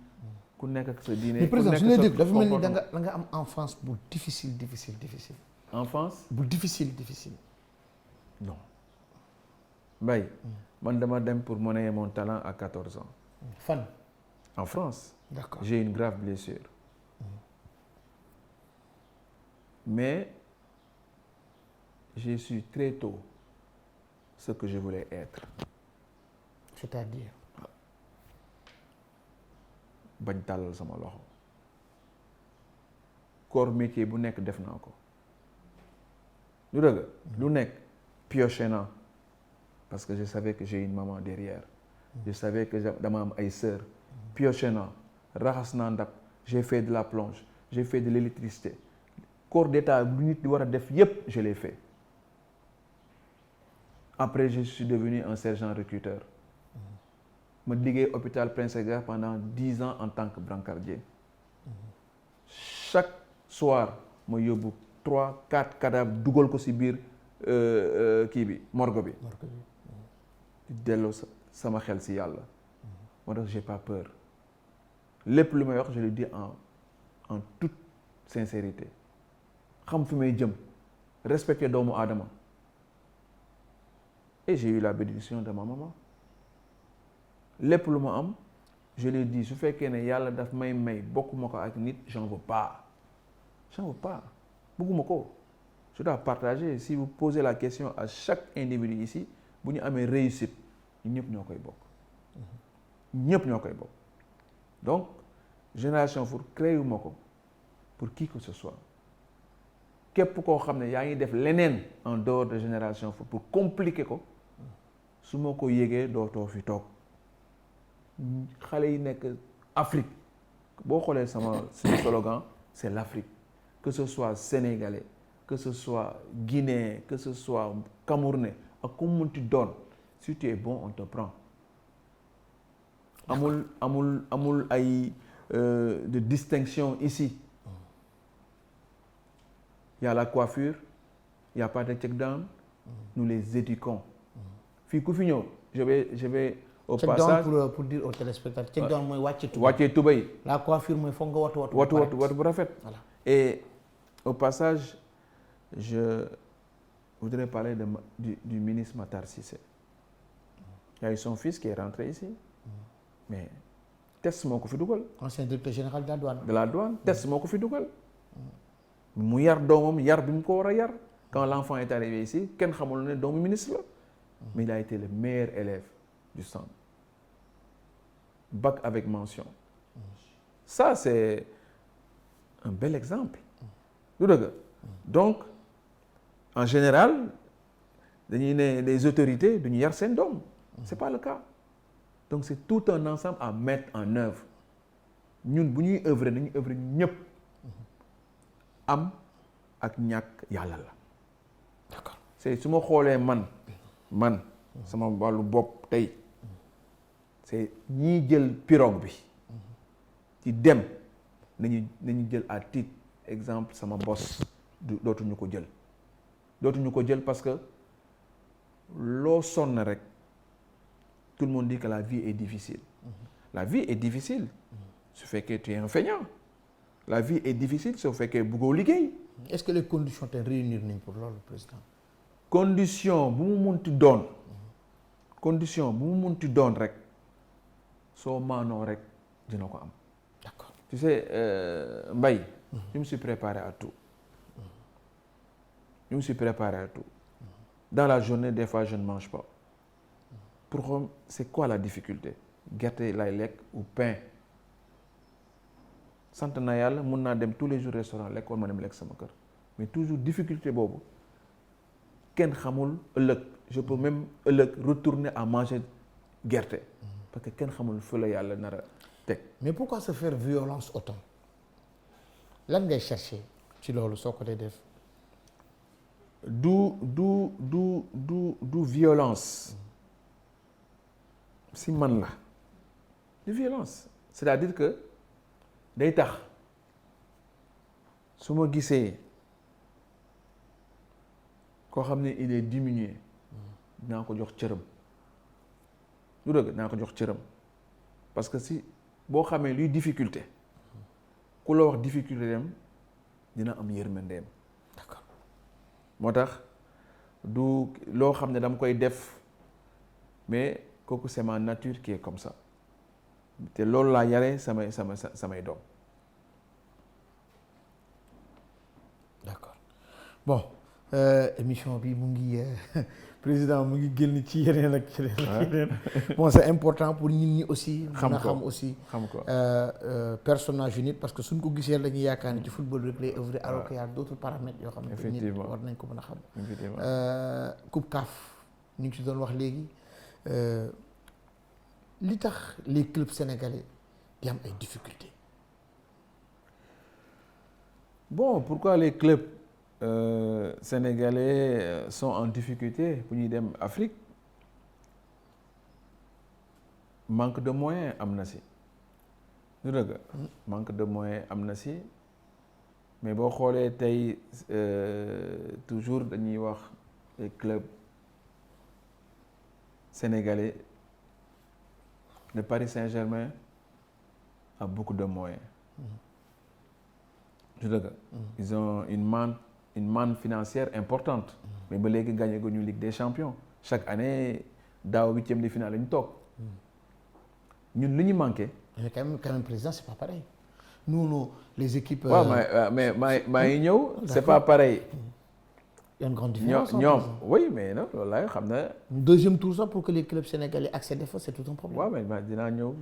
ku nekk ak sa diine. mais président su ñu lay dégg dafa mel ni da nga am enfance bu difficile. enfance bu difficile. non Mbaye man dama dem pour monnayer mon talent à 14 ans. fan. en France. D'accord. J'ai une grave blessure. Mais j'ai su très tôt ce que je voulais être. C'est-à-dire? bañ tàllal sama loxo corps métier bu nekk def naa ko lu dëgg lu nekk pioché naa parce que je savais que j'ai une maman derrière je savais que dama am ay sœurs pioché naa raxas naa ndab j'ai fait de la plonge j'ai fait de l'électricité corps d'état lu nit di war a def yépp je l'ai fait après je suis devenu un sergent recruteur ma liggéey hôpital Prince Edward pendant 10 ans en tant que brancardier chaque soir ma yóbbu 3-4 cadavres dugal ko ci biir kii bi morgue bi delloo sama xel ci yàlla moo tax j'ai pas peur lépp lu may wax je le dis en toute sincérité xam fi may jëm respecter doomu aadama et j'ai eu la bénédiction de ma maman lépp lu ma am je l'ai dit su fekkee ne yàlla daf may bokkuma ko ak nit j'en veux pas bëgguma ko je dois partager si vous posez la question à chaque individu ici bu ñu amee réussite ñëpp ñoo koy bokk donc Génération Foot créé wu ma ko pour qui que ce soit képp koo xam ne yaa ngi def leneen en dehors de Génération Foot pour compliquer ko su ma ko yégee dootoo fi toog xale yi nekk Afrique boo xoolee suñu slogan c'est l'Afrique que ce soit sénégalais que ce soit guinéen que ce soit camerounais ak ku mu munti doon si tu es bon on te prend amul ay de distinction ici il y a la coiffure il y a pas de check down nous les éduquons fii ku fi ñëw je vais au passage pour dire aux téléspectateurs check down mooy wàccee tubéy la coiffure mooy foog nga watu bu rafet voilà. Et au passage je voudrais parler du ministre Matar Cissé il y a eu son fils qui est rentré ici mais test moo ko fi dugal ancien directeur général de la douane test moo ko fi dugal mu yar doomam yar bi mu ko war a yar quand l'enfant est arrivé ici kenn xamul ne doomu ministre la mais il a été le meilleur élève du centre bac avec mention ça c'est un bel exemple du dëgg donc en général dañuy ne les autorités duñu yar seen doom c'est pas le cas donc c'est tout un ensemble à mettre en œuvre ñun bu ñuy œuvrer dañuy œuvrer ñëpp am ak ñàkk yàlla la. D'accord. c'est su ma xoolee man sama wàllu bopp tey c'est ñii jël pirogue bi ci dem nañu jël à titre exemple sama bos dootuñu ko jël parce que loo sonn rek tout le monde dit que la vie est difficile. La vie est difficile su fekkee tu es un feignant. La vie est difficile su fekkee bëggoo liggéey. Est-ce que les conditions te réunir nañ pour loolu président. condition bu mu munti doon rek soo maanoo rek dina ko am. D'accord. Tu sais Mbaye. Je me suis préparé à tout. Dans la journée des fois je ne mange pas. Pour c'est quoi la difficulté gerte lay lekk ou pain. sant na yàlla mun naa dem tous les jours restaurant lekk wala ma dem lekk sama kër mais toujours difficulté boobu kenn xamul ëllëg je peux même ëllëg retourner à manger gerte parce que kenn xamul fu la yàlla nar a teg. Mais pourquoi se faire violence autant lan ngay chercher ci loolu soo ko dee def. du violence si man la du violence c'est-à-dire que day tax su ma gisee koo xam ne il est diminué dinaa ko jox cëram lu dëgg dinaa ko jox cëram parce que si boo xamee luy difficulté ku la wax difficulté dem dina am yërmandeem. D'accord. moo tax du loo xam ne dama koy def mais kooku c'est ma nature qui est comme ça te loolu laa yaree samay doom. D'accord. Bon émission bi mu ngi président mu ngi génn ci yeneen ak yeneen. Bon c'est important pour nit ñi aussi. xam aussi personnage unique parce que suñ ko gisee la ñuy yaakaar ne ci football rek lay œuvrer alors qu'il y a d'autres paramètres yoo xam ne nit war nañ ko mën a xam. Coupe CAF ñu ngi ci doon wax léegi li tax les clubs sénégalais di am ay difficultés. Bon, pourquoi les clubs sénégalais sont en difficulté pour ñuy dem Afrique? Manque de moyens am na si. lu dëgg manque de moyens am na si mais boo xoolee tey toujours dañuy wax les clubs sénégalais. Le Paris Saint-Germain a beaucoup de moyens. Je dëgg ils ont une manne financière importante. Mais ba léegi gagné gu ñu Ligue des Champions. Chaque année daaw 8e de finale la ñu toog. ñun li ñu manqué. Mais quand même président c'est pas pareil. Nous les équipes. waaw mais maa ngi ñëw. C'est pas pareil. Il y a une grande différence. ñoom oui mais non loolu laay xam ne. Deuxième tour sax pour que les clubs sénégalais accèdent fa c'est tout un problème. waaw mais dinaa ñëw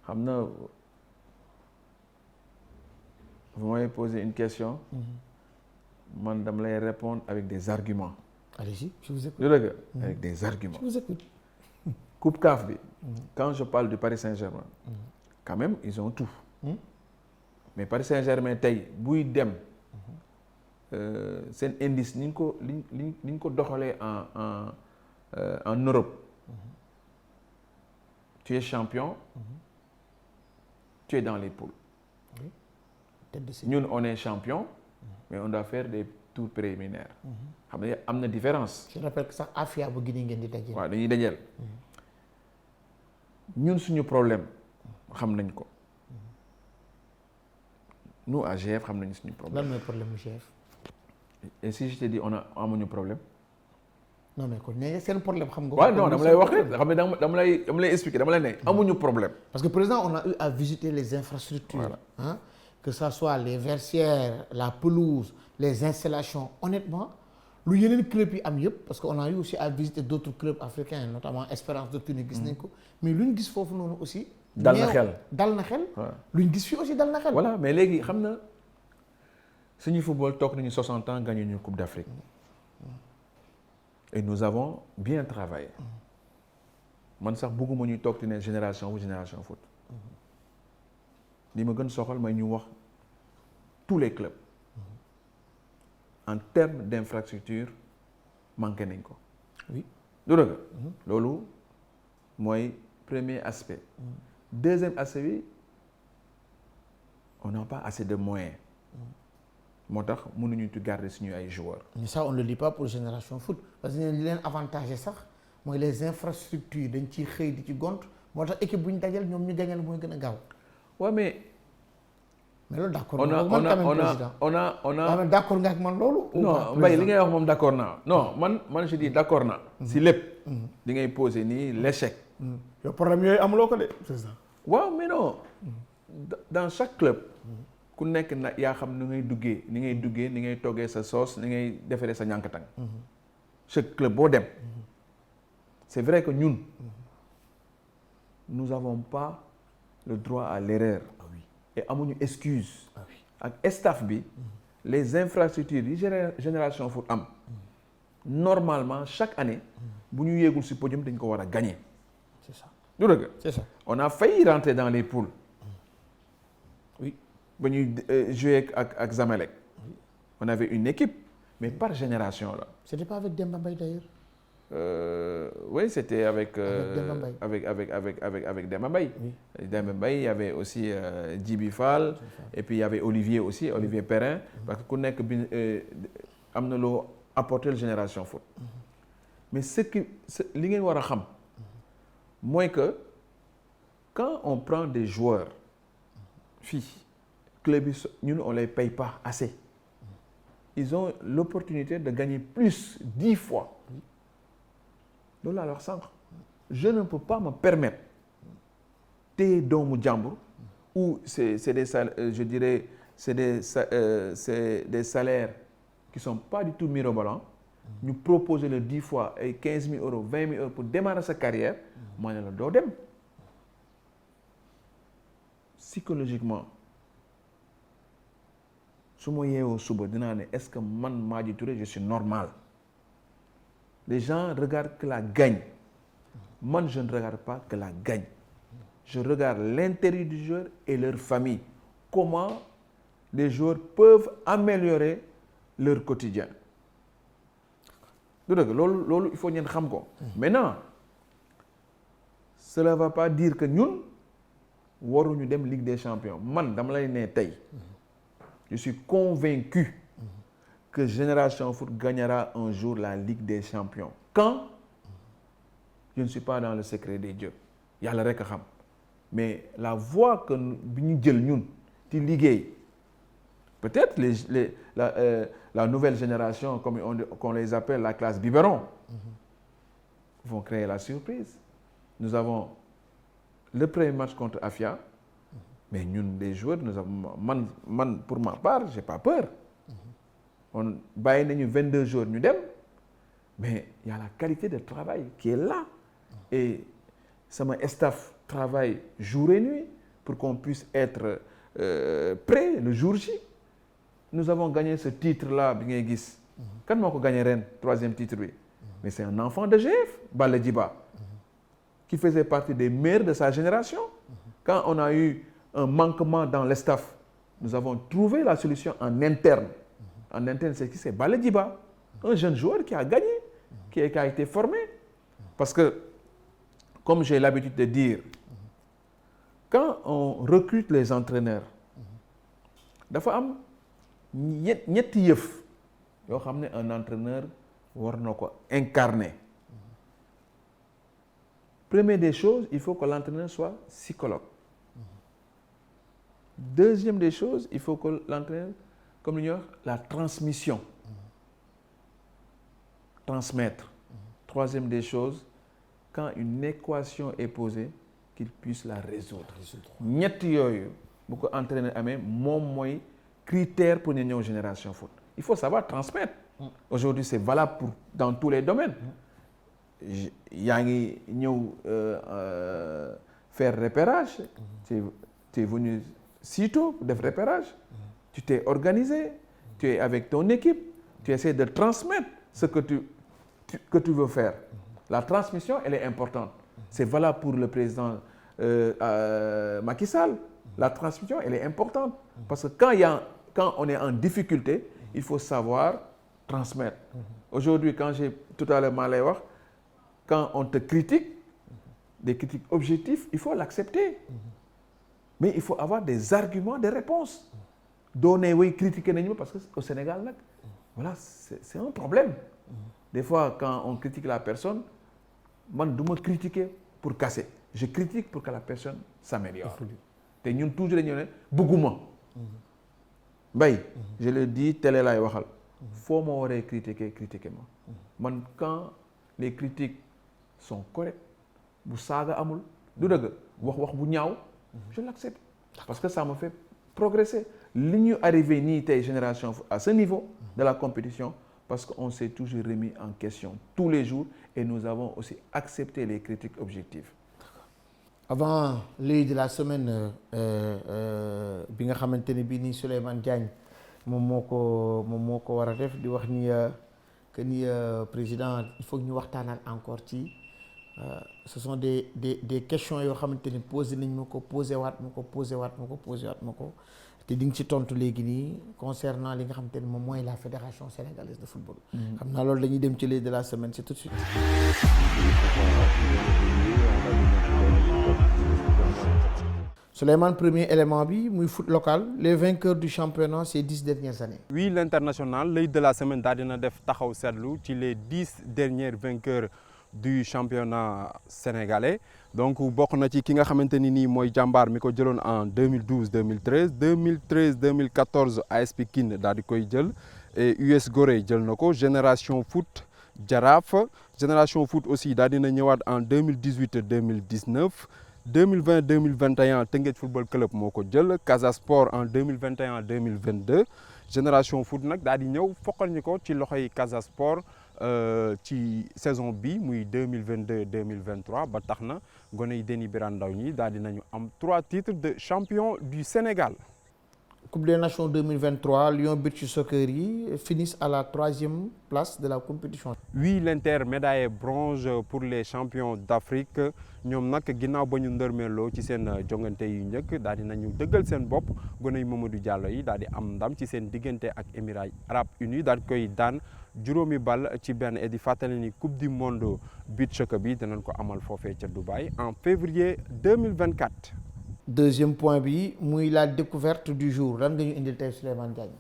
xam na vous m'avez posé une question. man dama lay répondre avec des arguments. Allez-y, je vous écoute. lu dëgg avec des arguments. Je vous écoute. Coupe CAF bi. Quand je parle du Paris Saint-Germain. Quand même ils ont tout. Mais Paris Saint-Germain tey buy dem. seen indice ni ñu ko doxalee en Europe. Tu es champion. Tu es dans les poules. ñun on est champion. mais on doit faire des tours préliminaires. xam nga am na différence. Je rappelle que sax Afia bu Guinée ngeen di dajeel. waaw dañuy dajeel. ñun suñu problème xam nañ ko. nous à GF xam nañu suñu problème. lan mooy problème mu GF. et si je te dis amuñu problème. non mais kon nee seen problème xam nga. waaw non dama lay wax rek xam ne dama lay expliquer dama lay ne amuñu problème. parce que président on a eu à visiter les infrastructures. Voilà. Hein? Que ça soit les versières la pelouse les installations honnêtement lu yeneen club yi am yëpp parce que on a eu aussi à visiter d'autres clubs africains notamment Espérance de Tunis gis nañ ko mais lu ñu gis foofu noonu aussi. dal na xel lu ñu gis fii aussi dal na xel. voilà mais léegi xam na suñu football toog nañu 60 ans gagné ñu Coupe d'Afrique et nous avons bien travaillé man sax bëgguma ñuy toog di ne génération foot li ma gën soxal may ñu wax tous les clubs en termes d'infrastructure manqué nañ ko. oui du dëgg. loolu mooy premier aspect. Deuxième aspect bi on n'a pas assez de moyens. moo tax mënuñu ci garder suñu ay joueurs. mais ça on le dit pas pour Génération Foot parce que li leen avantage sax mooy les infrastructures dañ ciy xëy di ci gont moo tax équipe bu ñu dajal ñoom ñu gañal mooy gën a gaaw. waaw mais loolu d'accord on a d'accord nga ak man loolu. non Mbaye li ngay wax moom d'accord naa non man je dis d'accord naa. si lépp. li ngay poser nii l'échec. yow problème yooyu amuloo ko de c'est ça. waaw mais non dans chaque club. ku nekk na yaa xam ni ngay duggee ni ngay toggee sa sauce ni ngay defaree sa ñànkatang. chaque club boo dem. c'est vrai que ñun. nous avons pas le droit à l'erreur. Ah oui. et amuñu excuse. Ah oui. ak staff bi. les infrastructures yi Génération Foot am. normalement chaque année. bu ñu yéegul ci podium dañ ko war a gagner. c'est ça. du dëgg. c'est ça. on a failli rentrer dans les poules. oui. ba ñuy jouer ak Zamalek. on avait une équipe mais par génération là. c'était pas avec Demba Mbaye d'ailleurs. Oui, c'était avec Demba Mbaye. avec Demba Mbaye. Oui. Demba Mbaye, il y avait aussi Djibi Fall et puis il y avait Olivier aussi, Olivier Perrin parce que ku nekk bi am na loo apporter la Génération Foot. Mais li ngeen war a xam mooy que quand on prend des joueurs fii club yi ñun on les paye pas assez. Ils ont l'opportunité de gagner plus 10 fois. loolu laa wax sànq je ne peux pas me permettre téye doomu jàmbur ou c'est des salaires je dirais c'est des salaires qui sont pas du tout mirobolants ñu proposer le 10 fois ay 15 000 euros 20 000 euros pour démarrer sa carrière maa ne la doo dem psychologiquement su ma yeewoo suba dinaa ne est-ce que man Madji Touré je suis normal. Les gens regardent que la gagne. Moi, je ne regarde pas que la gagne. Je regarde l'intérêt du joueur et leur famille. Comment les joueurs peuvent améliorer leur quotidien. Donc, il faut que nous sachions. Maintenant, cela ne va pas dire que nous, nous devons aller en Ligue des Champions. Moi, je suis convaincu que Génération Foot gagnera un jour la Ligue des Champions. Quand? Je ne suis pas dans le secret des dieux. Yàlla rek a xam. Mais la voie que ñu jël ñun ci liggéey peut-être la nouvelle génération comme qu'on les appelle la classe biberon vont créer la surprise. Nous avons le premier match contre Afia mais ñun des joueurs nous avons man pour ma part j'ai pas peur. On bàyyi nañu 22 jours ñu dem mais il y a la qualité de travail qui est là et sama staff travaille jour et nuit pour qu'on puisse être prêt le jour J. Nous avons gagné ce titre-là bi ngay gis. Kan moo ko gagné ren troisième titre bi. Mais c'est un enfant de GF, Balla Djiba, qui faisait partie des meilleurs de sa génération. Quand on a eu un manquement dans le staff, nous avons trouvé la solution en interne. En interne, c'est qui? C'est Balla Djiba, un jeune joueur qui a gagné, qui a été formé. Parce que, comme j'ai l'habitude de dire, quand on recrute les entraîneurs, dafa am ñetti yëf yoo xam ne un entraîneur war na ko incarner. Première des choses, il faut que l'entraîneur soit psychologue. Deuxième des choses, il faut que l'entraîneur, comme il y a la transmission, transmettre. Troisième des choses, quand une équation est posée, qu'il puisse la résoudre. ñett yooyu bu ko entraîneur amee moom mooy critère pour ñu ñëw Génération Foot. Il faut savoir transmettre. Aujourd'hui, c'est valable dans tous les domaines. yaa ngi ñëw faire repérage. Tu es venu sitôt def repérage. Tu t'es organisé. Tu es avec ton équipe. Tu essaies de transmettre ce que tu veux faire. La transmission, elle est importante. C'est valable pour le président Macky Sall. La transmission, elle est importante. Parce que quand on est en difficulté, il faut savoir transmettre. Aujourd'hui, quand j'ai tout à l'heure maa lay wax, quand on te critique, des critiques objectives, il faut l'accepter. Mais il faut avoir des arguments, des réponses. Donner, oui, critiquer nañu parce que au Sénégal nag, voilà, c'est un problème. Des fois, quand on critique la personne, man du ma critiquer pour casser. Je critique pour que la personne s'améliore. te ñun toujours dañu ne bëgguma. Mbaye, je le dis télé laay waxal. Foo ma waree critiquer ma. Man quand les critiques sont correctes, bu saaga amul, du dëgg wax bu ñaaw, je l'accepte. Parce que ça me fait progresser. Li ñu arrivé nii tey génération à ce niveau de la compétition, parce qu'on s'est toujours remis en question tous les jours et nous avons aussi accepté les critiques objectives. Avant l'œil de la semaine bi nga xamante ne bii nii Souleymane Diagne moom moo ko war a def di wax ni que ni président il faut que ñu waxtaanal encore ci ce sont des questions yoo xamante ni posé nañ ma ko posé waat ma ko te di nga ci tontu léegi nii concernant li nga xamante ni moom mooy la fédération sénégalaise de football. xam naa loolu dañuy dem ci l'œil de la semaine c'est tout de suite. Souleymane, premier élément bi muy foot local les vainqueurs du championnat ces 10 dernières années. Oui, l'international l'œil de la semaine daal dina def taxaw seetlu ci les 10 derniers vainqueurs du championnat sénégalais. Donc bokk na ci ki nga xamante ni nii mooy jàmbaar mi ko jëloon en 2012 2013 2013 2014 AS Pikine daal di koy jël et US Gorée jël na ko Génération Foot Jaraaf Génération Foot aussi daal dina ñëwaat en 2018 2019 2020 2021 Teungueth Football Club moo ko jël Casa Sport en 2021 2022 Génération Foot nag daal di ñëw foqal ñu ko ci loxoy Casa Sport ci saison bi muy 2022 2023 ba tax na gone yi Denis Birane Ndaw ñi daal di nañu am 3 titres de champion du Sénégal. Coupe des Nations 2023 Lions Beach Soccer yi finissent à la 3e place de la compétition. Oui, l'Inter médaillé bronze pour les champions d'Afrique ñoom nag ginnaaw ba ñu ndërmeeloo ci seen jongante yu njëkk daal di nañu dëggal seen bopp gone yu Mamadou Diallo yi daal di am ndam ci seen diggante ak Émirats Arabes Unis daal di koy daan juróomi bal ci benn et di fàttali ni Coupe du monde beach soccer bi danañ ko amal foofee ca Dubaï en février 2024. Deuxième point bi muy la découverte du jour lan nga ñu indil tey Souleymane Diagne.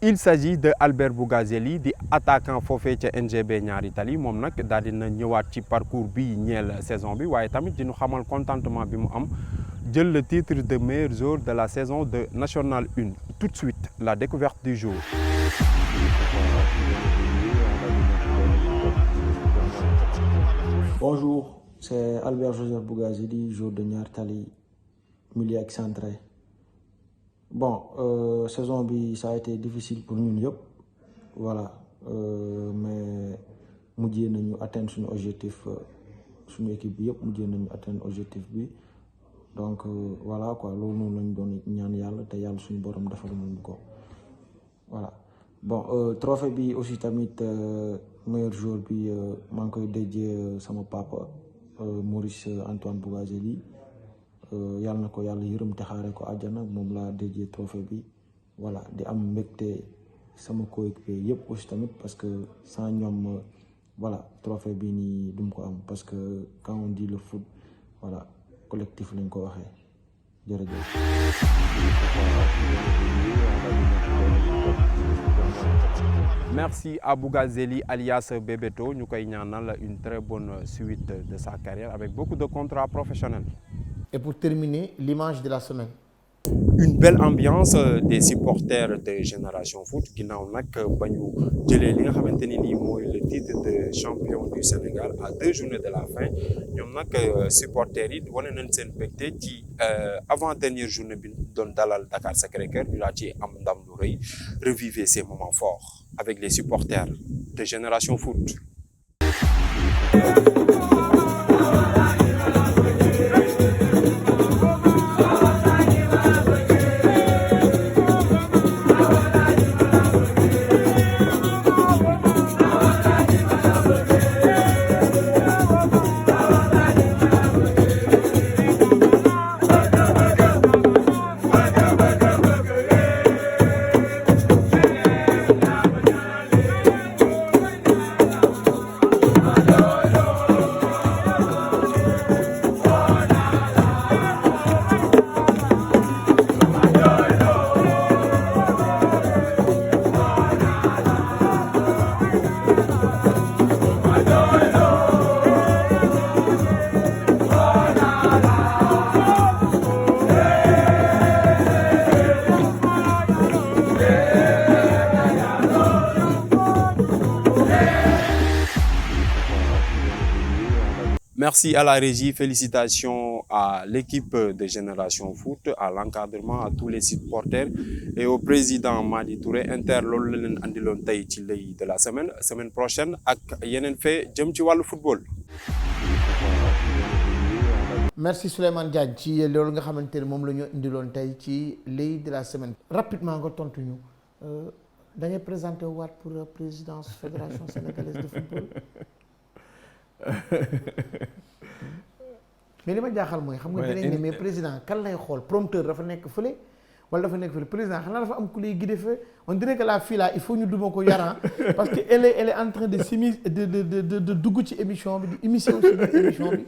Il s'agit de Albert Bougazelli di attaquant foofee ca NGB Ñaari Tali moom nag daal dina ñëwaat ci parcours bi ñeel saison bi waaye tamit di ñu xamal contentement bi mu am jël le titre de meilleur joueur de la saison de National 1. Tout de suite la découverte du jour. Bonjour, c'est Albert Joseph Bougazelli, joueur de Ñaari Tali, milieu excentré. Bon, saison bi ça a été difficile pour ñun yëpp voilà mais mujjee nañu atteindre suñu objectif suñu équipe bi yëpp mujjee nañu atteindre objectif bi donc voilà quoi loolu noonu lañ doon ñaan yàlla te yàlla suñu borom defal nañu ko voilà. Bon trophée bi aussi tamit meilleur joueur bi maa ngi koy dédié sama papa Maurice Antoine Bougazelli. Yàlla na ko yàlla yërëm te xaare ko àjjana moom laa dédié trophée bi voilà di am mbégte sama coéquipier yëpp aussi tamit parce que sans ñoom voilà trophée bi nii dum ko am parce que quand on dit le foot voilà collectif lañ ko waxee jërëjëf. Merci à Bougazelli alias Bebeto ñu koy ñaanal une très bonne suite de sa carrière avec beaucoup de contrats professionnels. Et pour terminer, l'image de la semaine. Une belle ambiance des supporters de Génération Foot ginnaaw nag ba ñu jëlee li nga xamante ni nii mooy le titre de champion du Sénégal à 2 journées de la fin ñoom nag supporters yi wane nañ seen mbégte ci avant dernière journée bi doon dalal Dakar Sacré-Cœur ñu daal ci am ndam lu rëy revivre ces moments forts avec les supporters de Génération Foot. Merci à la régie, félicitations à l'équipe de Génération Foot, à l'encadrement, à tous les supporters et au président Madi Touré. Inter loolu la leen andiloon tey ci l'œil de la semaine prochaine ak yeneen fait jëm ci wàllu football. Merci Souleymane Diagne ci loolu nga xamante ne moom la ñu indiloon tey ci l'œil de la semaine. Rapidement nga tontu ñu da ngay présenté waat pour présidence fédération sénégalaise de football. mais li ma jaaxal mooy xam nga dinañ ne mais président kan lay xool promoteur dafa nekk fële wala dafa nekk fële président xanaa dafa am ku lay guider fa on dirait que la fille là il faut ñu duma ko yaran parce que elle est en train de s'immiscer de dugg ci émission bi di immiscer aussi ci émission bi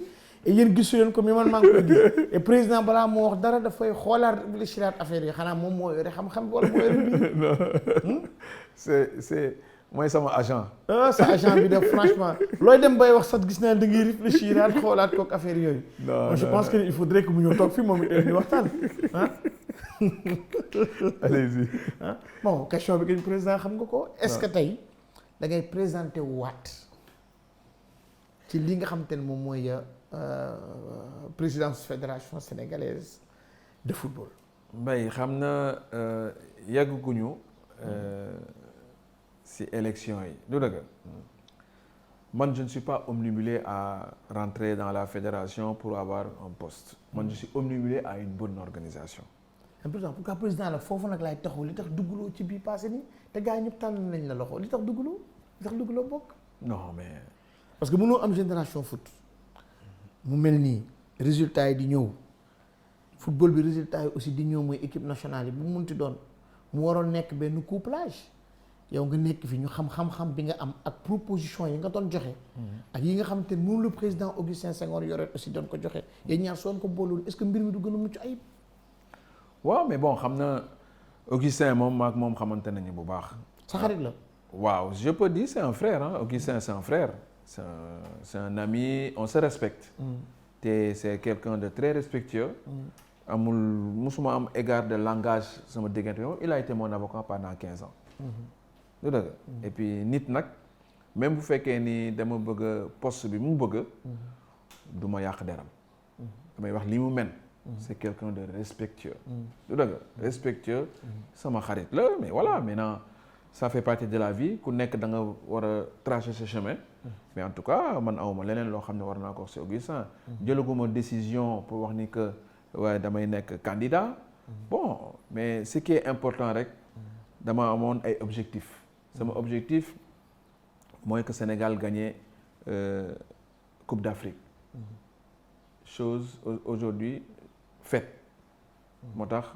et yéen gisu leen ko mais man maa ngi koy gis et président balaa moo wax dara dafay xoolaat réfléchiraat affaire yi xanaa moom moo yore xam-xam wala moo yore non c'est mooy sama agent. sa agent bi def franchement looy dem bay wax sax gis naa da ngay réfléchiraat xoolaat kook affaire yooyu. non je pense que il faudrait que mu ñëw toog fii moom it ñu waxtaan ah. allez-y. ah bon question bi kañ président xam nga ko. est-ce que tey da ngay présenter waat ci li nga xamante ne moom mooy présidence fédération sénégalaise de football. Mbaye xam na yàgguñu ci élection yi du dëgg man je ne suis pas omnibulé à rentrer dans la fédération pour avoir un poste man je suis omnibulé à une bonne organisation. président pourquoi président la foofu nag laay taxaw li tax dugguloo ci bii passé nii te gars yi ñëpp tànn nañ la loxo li tax dugguloo bokk. non mais. parce que mënoo am génération foot mu mel nii résultat yi di ñëw football bi résultat yi aussi di ñëw mooy équipe nationale yi bu mu munti doon mu waroon nekk benn couplage yow nga nekk fi ñu xam-xam bi nga am ak proposition yi nga doon joxe. ak yi nga xam te moom le président Augustin Senghor yore aussi doon ko joxe yéen ñaar soon ko boolewul est-ce que mbir mi du gën a mucc ayib. waaw mais bon xam na Augustin moom maak moom xamante nañu bu baax. sa xarit la. waaw je peux dire c'est un frère hein Augustin c'est un frère c'est un ami on se respecte. te c'est quelqu'un de très respectueux. amul musuma am égard de langage sama diggante yow il a été mon avocat pendant 15 ans. du dëgg et puis nit nag même bu fekkee ni dama bëgg poste bi mu bëgg. du ma yàq deram. damay wax li mu men. c'est quelqu'un de respectueux. du dëgg respectueux sama xarit la mais voilà maintenant ça fait partie de la vie ku nekk da nga war a tracer ce chemin. mais en tout cas man awma leneen loo xam ne war naa ko wax ci Augustin. jëlaguma décision pour wax ni que waaye damay nekk candidat. bon mais ce qui est important rek dama amoon ay objectifs. sama objectif mooy que Sénégal gagne Coupe d'Afrique. chose aujourd'hui faite. moo tax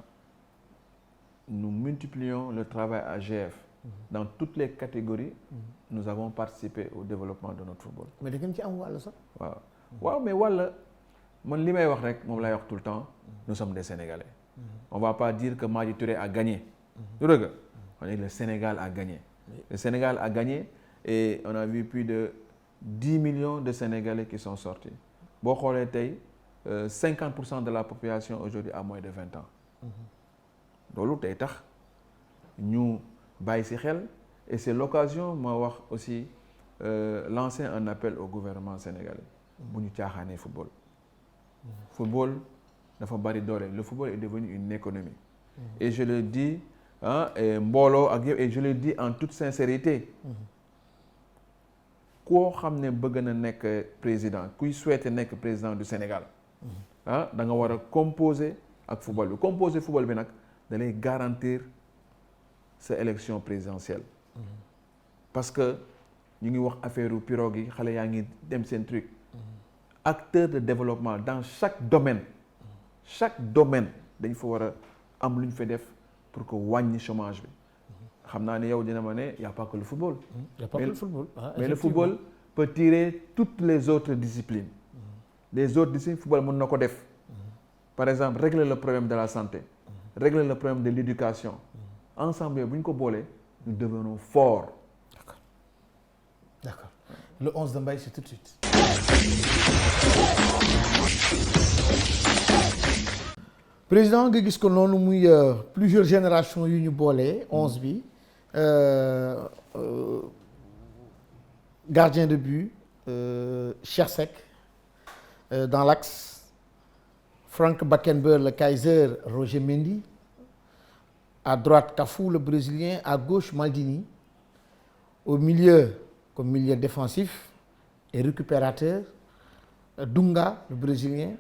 nous multiplions le travail à GF. dans toutes les catégories. nous avons participé au développement de notre football. mais da ngeen ci am wàll sax. waaw mais wàll man li may wax rek moom lay wax tout le temps nous sommes des Sénégalais. on va pas dire que Madi Touré a gagné. du dëgg on dit le Sénégal a gagné. le Sénégal a gagné et on a vu plus de 10 millions de Sénégalais qui sont sortis. boo xoolee tey 50% de la population aujourd'hui a moins de 20 ans. loolu tey tax ñu bàyyi ci xel et c'est l'occasion ma wax aussi lancer un appel au gouvernement sénégalais. bu ñu caaxaanee football. football dafa bari doole le football est devenu une économie. et je le dis mbooloo ak yow et je le dis en toute sincérité. koo xam ne bëgg na nekk président kuy souhaiter nekk président du Sénégal. da nga war a composer ak football bi composer football bi nag da lay garantir sa élection présidentielle. parce que ñu ngi wax affaire pirogue yi xale yaa ngi dem seen truc. acteur de développement dans chaque domaine dañ fa war a am lu ñu fa def pour que wàññi chômage bi. xam naa ne yow dina ma ne y a pas que le football. y a pas que le football. mais le football peut tirer toutes les autres disciplines. les autres disciplines football mën na ko def. par exemple régler le problème de la santé. régler le problème de l'éducation. ensemble bu ñu ko boolee nous devenons forts. D'accord. Le 11 de Mbaye, c'est tout de suite. Président nga gis ko noonu muy plusieurs générations yu ñu boolee 11 bi Gardien de but, Cheikh Seck. Dans l'axe, Frank Beckenbauer, le Kaiser, Roger Mendy. À droite, Cafu, le Brésilien. À gauche, Maldini. Au milieu, comme milieu défensif et récupérateur, Dunga, le Brésilien.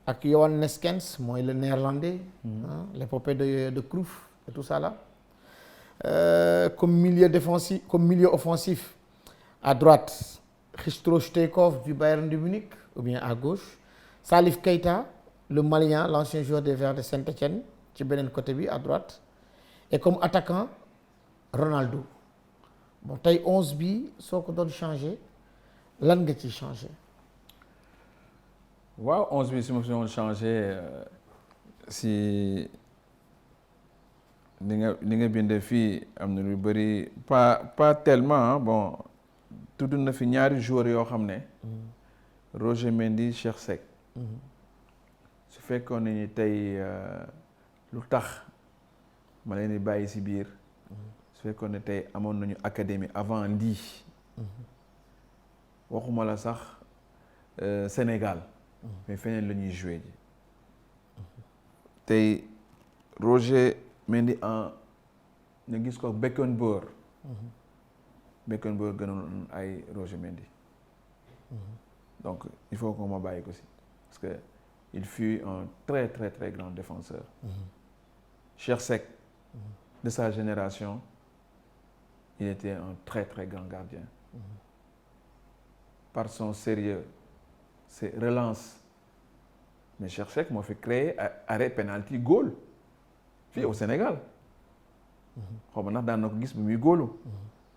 Avec Johan Neskens, moi, le Néerlandais. L'épopée de Cruyff et tout ça là. Comme milieu défensif, comme milieu offensif, à droite, Hristo Stoichkov du Bayern de Munich, ou bien à gauche, Salif Keita, le Malien, l'ancien joueur des Verts de Saint-Etienne, qui est côté bi à droite, et comme attaquant, Ronaldo. Bon, taille 11 bi, soo ko doon changer, lan nga ci changer? waaw 11 bi si ma doon changer si ni nga bindee fii am na lu bëri pas tellement bon tudd na fi ñaari joueurs yoo xam ne Roger Mendy Cheikh Seck su fekkoon ne ni tey lu tax ma leen di bàyyi si biir su fekkoon ne tey amoon nañu académie avant lii waxuma la sax Sénégal mais feneen la ñuy joué ji tey Roger Mendy nga gis ko Beckenbauer gënoon ay Roger Mendy donc il faut qu'on ma bàyyi ko si parce que il fut un très très très grand défenseur Cheikh Seck de sa génération il était un très très grand gardien par son sérieux ses relances mais Cheikh Seck moo fi créé arrêt penalty goal fii au Sénégal xaw ma ndax daan na ko gis bu muy góolu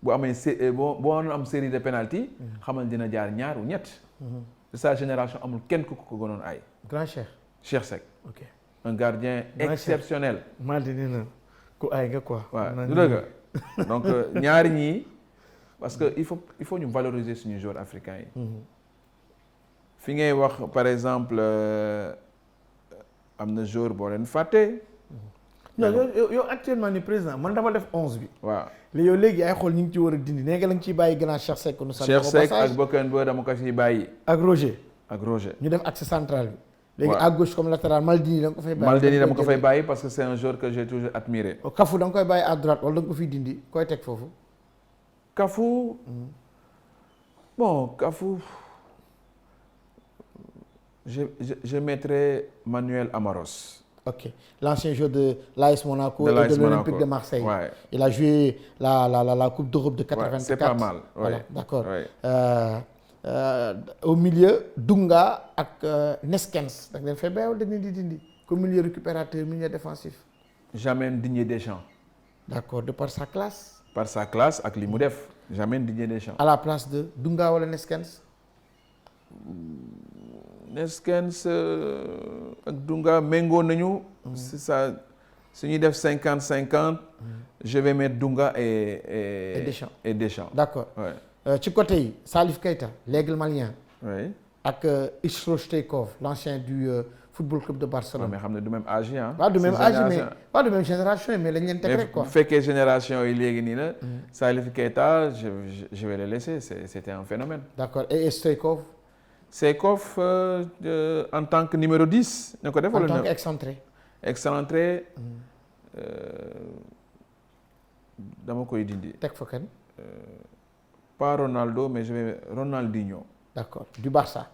bu amee boo am série de penalty xamal dina jaar ñaar ou ñett de sa génération amul kenn ku ko gënoon ay Grand Cheikh Seck ok un gardien exceptionnel Maldini na ku ay nga quoi waaw du dëgg donc ñaari ñii parce que il faut ñu valoriser suñu joueurs africains yi fi ngay wax par exemple am na joueur boo leen fàtte non yow actuellement ni président man dama def 11 bi waaw yow léegi ay xool ñu ngi ci war a dindi nee nga la nga ciy bàyyi grand Cheikh Seck nu Cheikh Seck ak Beckenbauer dama ko ciy bàyyi ak Roger ñu def axe central bi léegi à gauche comme latéral Maldini da nga ko fay bàyyi Maldini dama ko fay bàyyi parce que c'est un joueur que j'ai toujours admiré Cafu da nga koy bàyyi à droite wala da nga ko fiy dindi koy teg foofu Cafu bon Cafu je mettrais Manuel Amaros. Ok, l'ancien joueur de l'AS Monaco et de l'Olympique de Marseille. Ouais. Il a joué la Coupe d'Europe de 84. Ouais, c'est pas mal. Ouais. Voilà, d'accord. Ouais. Au milieu, Dunga ak Neskens. Da nga leen fay bàyyi wala da ngeen di dindi comme milieu récupérateur, milieu défensif. Jamel Didier Deschamps. D'accord, de par sa classe. Par sa classe ak li mu def. Jamel Didier Deschamps. À la place de Dunga wala Neskens. Neskens ak Dunga méngoo nañu. c'est ça su ñuy def 50-50. je vais mettre Dunga et Deschamps. D'accord. Ouais. Ci côté yi Salif Keita l'aigle malien. Oui. ak Hristo Stoichkov l'ancien du football club de Barcelone. mais xam ne du même âge ah. waaw du même âge mais pas de même génération mais lañ leen teg rek quoi. bu fekkee génération yi léegi nii la. Salif Keita je vais le laisser c'était un phénomène. D'accord et Stoichkov. Stoichkov en tant que numéro 10. na ko def en tant qu'excentré. excentré dama koy dindi. teg fa kan. pas Ronaldo mais je vais Ronaldinho. D'accord du Barça.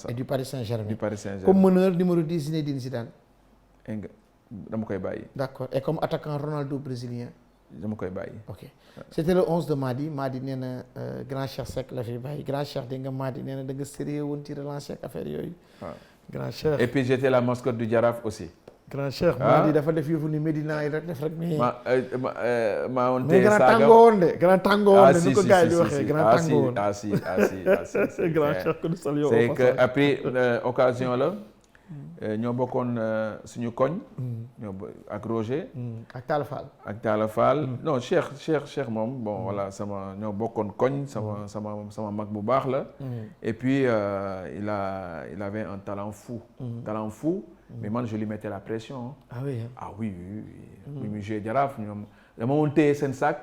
Et du Paris Saint-Germain. Comme meneur numéro 10 Zinedine Zidane. dama koy bàyyi. D'accord et comme attaquant Ronaldo brésilien. dama koy bàyyi. Ok c'était le 11 de Madi nee na grand Cheikh Seck la fi bàyyi grand Cheikh dégg nga Madi nee na da nga sérieux woon ci relancer ak affaire yooyu. waaw grand Cheikh. et puis j'étais la mascotte du Jaraaf aussi. grand Cheikh Madi dafa def yëfu ni Medina yi rek def rek mais. maa woon tey saaga mais grand tàngoo woon de nu ko gars yi di waxee grand tàngoo woon. si grand Cheikh ko du sal yow. c'est que après occasion la. ñoo bokkoon suñu koñ. ak Roger. ak Talla Fall. ak Talla Fall. non Cheikh moom bon voilà ñoo bokkoon koñ sama mag bu baax la. et puis il avait un talent fou. mais man je lui mettais la pression. ah oui ah oui. bi mu joué Jaraaf ñoom dama woon téye seen sac.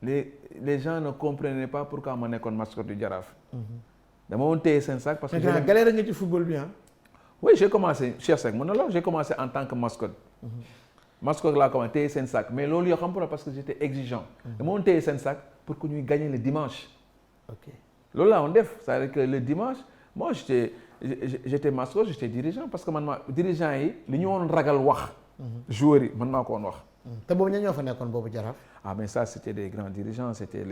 les gens ne comprenaient pas pourquoi ma nekkoon mascotte du Jaraaf. dama woon téye seen sac parce que. mais galère nga ci football bi ah. oui j'ai commencé Cheikh Seck mën na la j'ai commencé en tant que mascotte. mascotte laa commencé téye seen sac mais loolu yoo xam nga parce que j'étais exigeant. dama woon téye seen sac pour que ñuy gagner le dimanche. ok loolu laa woon def c'est-à-dire que le dimanche moi j'étais mascotte j'étais dirigeant parce que man dirigeant yi li ñu woon ragal wax. joueurs yi man maa ko woon wax. te boobu ñoo fa nekkoon boobu Jaraaf. ah mais ça c'était des grands dirigeants c'était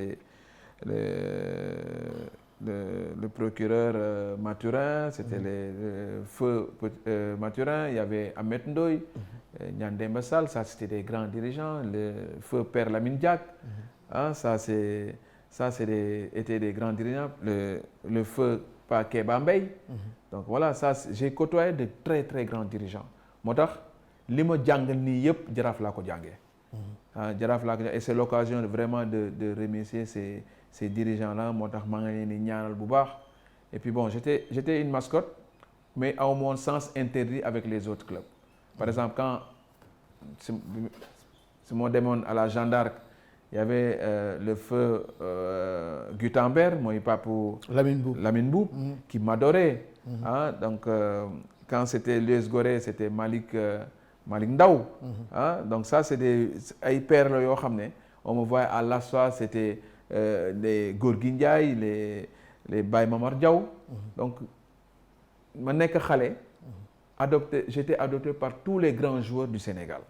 le procureur Mathurin, c'était le feu Mathurin, il y avait Ahmed Ndoye, Nian Demba Sall, ça c'était des grands dirigeants, le feu Père Lamine Diack, étaient des grands dirigeants, le feu Pa Kéba Mbaye. Donc voilà, ça j'ai côtoyé de très très grands dirigeants. Moo tax li ma jàngal nii yëpp Jaraaf laa ko jàngee. Jaraaf laa ko jàngee et c'est l'occasion vraiment de remercier ces dirigeants-là moo tax maa ngi leen di ñaanal bu baax. Et puis bon j'étais une mascotte mais aw ma woon sens interdit avec les autres clubs. Par exemple quand si moo demoon à la Jeanne d'Arc il y avait le feu Gutenberg mooy papu Lamine Boub qui m'adorait. Donc quand c'était l'US Gorée c'était Malick Ndaw. Donc ça c'est ay pères la yoo xam ne on me voyait à l'assoir c'était les Gorgui Ndiaye les Baye Mamar Diaw. Donc ma nekk xale. J'étais adopté par tous les grands joueurs du Sénégal.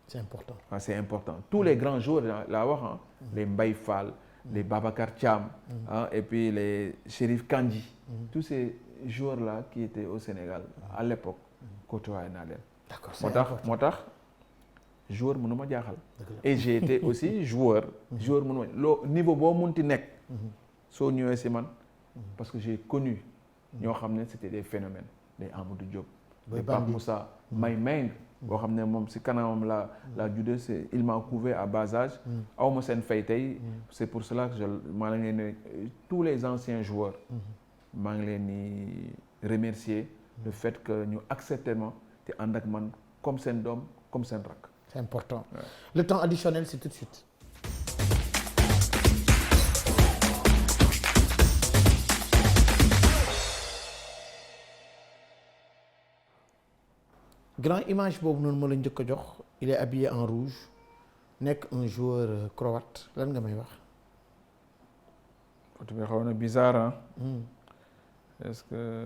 C'est important. C'est important. Tous les grands joueurs laa wax les Mbaye Fall, les Babacar Thiam, et puis les Chérif Kandji. Tous ces joueurs-là qui étaient au Sénégal à l'époque côtoyé naa leen. D'accord, moo tax joueur mënu ma jaaxal. Et j'ai été aussi joueur mënu ma loo niveau boo munti nekk. soo ñëwee si man parce que j'ai connu ñoo xam ne c'était des phénomènes des Amadou Diop. des Pape Moussa May Meng boo xam ne moom si kanamam la juddoo c'est il m'a couvé à bas âge. aw ma seen fay tey. c'est pour cela que maa ngi leen di tous les anciens joueurs. maa ngi leen di remercier le fait que ñu accepté ma te ànd ak man comme seen doom comme seen rakk. C'est important. Ouais. Le temps additionnel c'est tout de suite. Grand image boobu noonu ma la njëkk a jox il est habillé en rouge nekk un joueur croate lan nga may wax. photo bi xaw na bizarre hein. Est-ce que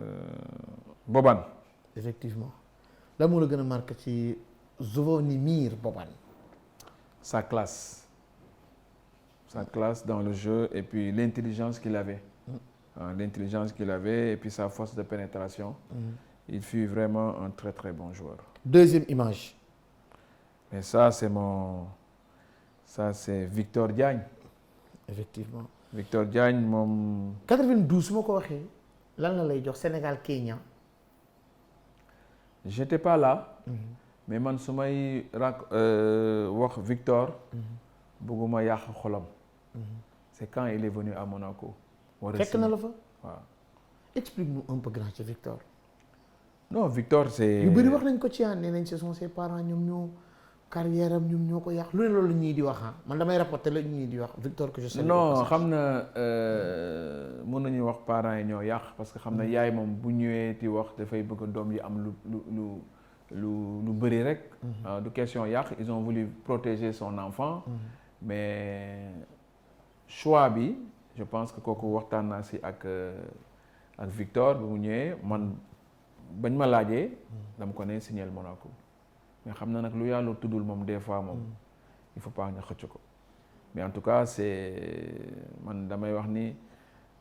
Boban. Effectivement lan moo la gën a marqué ci Zvonimir Boban. Sa classe dans le jeu et puis l'intelligence qu'il avait. L'intelligence qu'il avait et puis sa force de pénétration. Il fut vraiment un très très bon joueur. Deuxième image. Mais ça c'est Victor Diagne. Effectivement. Victor Diagne moom. 92 su ma ko waxee lan la lay jox Sénégal Kenya. J'étais pas là. Mais man su may wax Victor. bëgguma yàq xolam. C'est quand il est venu à Monaco. fekk na la fa. waaw. Explique-nous un peu grand ci Victor. Non Victor c'est. yu bëri wax nañ ko ci nee nañ ce sont ses parents ñoom ñoo carrière am ñoom ñoo ko yàq lu ne loolu ñii di wax man damay rapporter la ñii di wax Victor que je sais. non xam na mën nañu wax parents yi ñoo yàq parce que xam na yaay moom bu ñëwee di wax dafay bëgg doom yi am lu bëri rek. du question yàq ils ont voulu protéger son enfant. mais choix bi je pense que kooku waxtaan naa si ak Victor bu mu ñëwee man. bañ ma laajee dama ko ne signer Monaco mais xam na nag lu yàlla tuddul moom des fois moom il faut pas nga xëcc ko mais en tout cas c'est man damay wax ni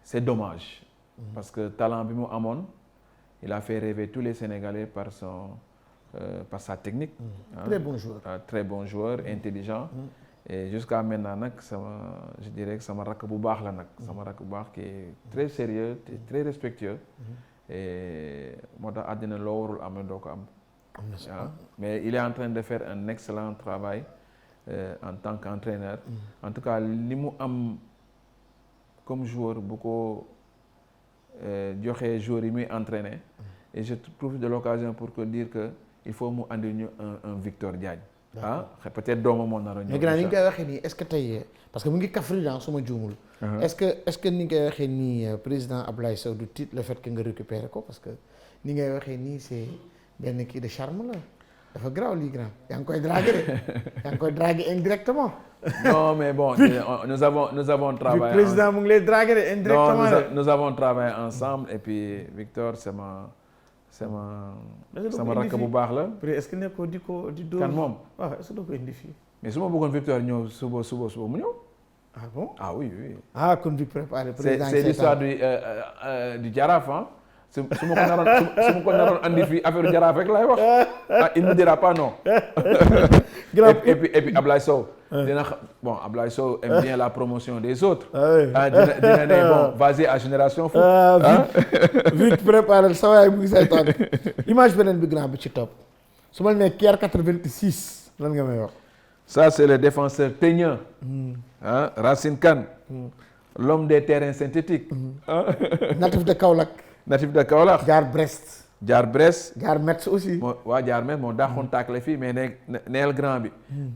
c'est dommage parce que talent bi mu amoon il a fait rêver tous les Sénégalais par sa technique. Très bon joueur. Très bon joueur, intelligent. Et jusqu'à maintenant nag je dirais que sama rakk bu baax la nag sama rakk bu baax qui est très sérieux très respectueux. Et moo tax àddina loo warul am doo ko am. Mais il est en train de faire un excellent travail en tant qu'entraîneur. En tout cas li mu am comme joueur bu ko joxe joueurs yi muy entraîner. Et je trouve de l'occasion pour que dire que il faut mu andi ñu un Victor Diagne. peut-être doomam moo nar a ñëw. mais grand ni nga koy waxee nii est-ce que tey parce que mu ngi Kaffrine su ma juumul. est-ce que ni nga koy waxee nii président Ablaye Sow du titre le fait que nga récupérer ko parce que ni ngay waxee nii c'est benn kii de charme la dafa garaaw lii grand yaa ngi koy draguer de yaa ngi koy draguer indirectement. Non mais bon nous avons travaillé. Le président mu ngi lay draguer de indirectement. Non nous avons travaillé ensemble et puis Victor sama rakk bu baax la. est-ce que nekkoo di dóor. kan moom waaw est-ce que doo ko indi fii. mais su ma bëggoon Victor ñëw suba mu ñëw. ah bon ah oui. ah kon du préparer président. c'est l'histoire du Jaraaf su ma ko naroon andi fii affaire Jaraaf rek laay wax il ne dira pas non. et puis Ablaye Sow. Ablaye Sow aime bien la promotion des autres. dina ne bon vas-y à Génération Foot. vite préparer sa waay mu ngi say tànk image beneen bi grand bi ci topp su ma nee Caire 86 lan nga may wax. Ça c'est le défenseur teigneux. Racine Kane. L'homme des terrains synthétiques. natif de Kaolack. jaar Brest. jaar Metz aussi. jaar Metz moo daaxoon tàkkale fii mais neel grand bi.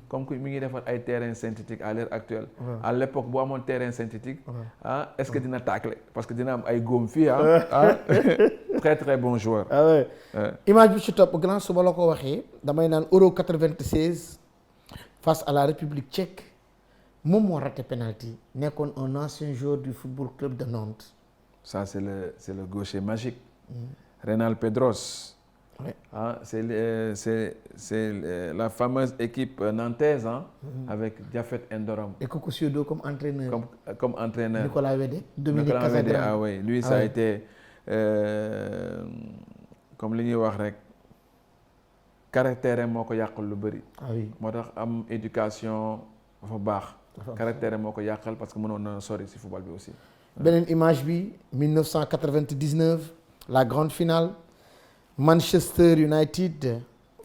comme que mi ngi defar ay terrains synthétiques à l'heure actuelle. à l'époque bu amoon terrain synthétique. est-ce que dina tàkkale parce que dina am ay góom fii très très bon joueur. image bi ci topp grand su ma la ko waxee damay naan Euro 96 face à la République tchèque moom moo raté penalty nekkoon un ancien joueur du football club de Nantes. Ça c'est le gaucher magique. Reynald Pedros. Ouais. C'est la fameuse équipe nantaise avec Diafet Endoram. Et Coco Siodo comme entraîneur. Comme entraîneur. Nicolas Wede. Dominique Casadran. Ah oui, lui ça a été comme li ñuy wax rek caractère moo ko yàqal lu bëri. Ah oui. moo tax am éducation dafa baax. caractère moo ko yàqal parce que mënoon na sori ci football bi aussi. beneen image bi 1999 la grande finale Manchester United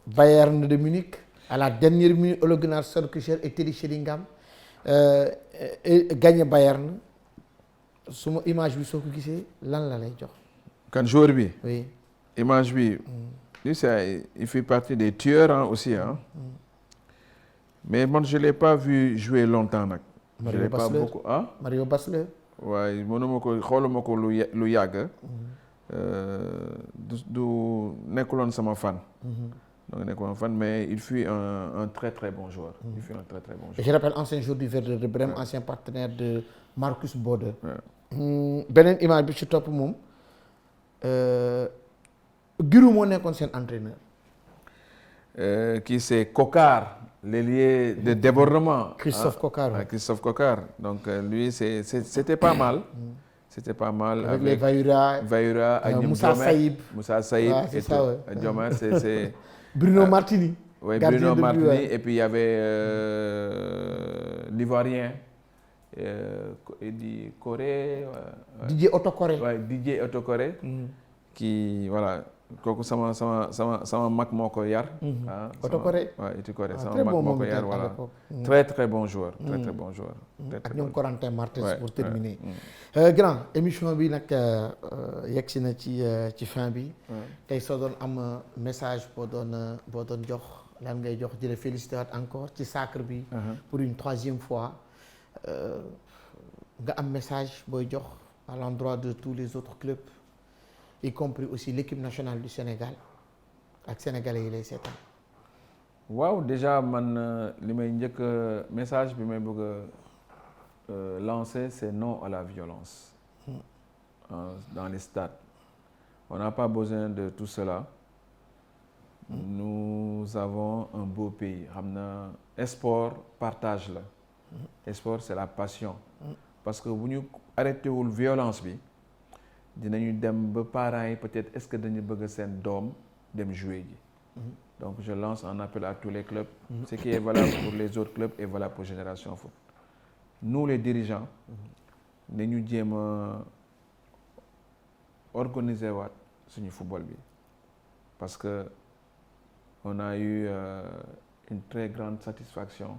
Bayern de Munich à la dernière minute Ole Gunnar Solskjaer et Teddy Sheringham gagné Bayern suma image bi soo ko gisee lan la lay jox. kan joueur bi. oui image bi. lui il fait partie des tueurs aussi mais man je l'ai pas vu jouer longtemps nag. je l'ai pas beaucoup Mario Basler. waaye mënuma ko xooluma ko lu yàgg. du nekkuloon sama fan. donc nekkuloon fan mais il fut un très très bon joueur. il fut un très très bon joueur. Je rappelle ancien joueur du Werder de Brême ancien partenaire de Marcus Bode. beneen image bi ci topp moom Giroud moo nekkoon seen entraîneur. Qui c'est Kokar. L'ailier de débordement. Christophe Kokar. Christophe Kokar. Donc lui c'était pas mal. C'était pas mal avec les Vayura ak Moussa Saïb. Moussa Saïb et tout. Diomaye c'est Bruno Martini. Oui, Bruno Martini et puis il y avait l'Ivoirien di Corée. Didier Otto-Corée. Ouais, Didier Otto-Corée. Qui voilà. kooku sama mag moo ko yar. Otto-Corée. waaw Otto-Corée sama mag moo ko yar voilà. très très bon joueur. très très bon joueur. ak ñoom Corentin Martins pour terminer. grand émission bi nag yegg si na ci fin bi. tey soo doon am message boo doon jox lan ngay jox di la féliciter waat encore ci sacre bi. pour une troisième fois nga am message booy jox à l'endroit de tous les autres clubs. y compris aussi l'équipe nationale du Sénégal ak sénégalais yi lay seetaan. waaw déjà man li may njëkk message bi may bëgg a lancer c'est non à la violence dans les stades. On n'a pas besoin de tout cela. Nous avons un beau pays. xam na sport partage la. Sport c'est la passion. parce que bu ñu arrêté wul violence bi. dinañu dem ba parents yi peut-être est-ce que dañu bëgg seen doom dem jouer ji. Donc je lance un appel à tous les clubs. Ce qui est valable pour les autres clubs est valable pour Génération Foot. Nous les dirigeants nañu jéem a organiser waat suñu football bi parce que on a eu une très grande satisfaction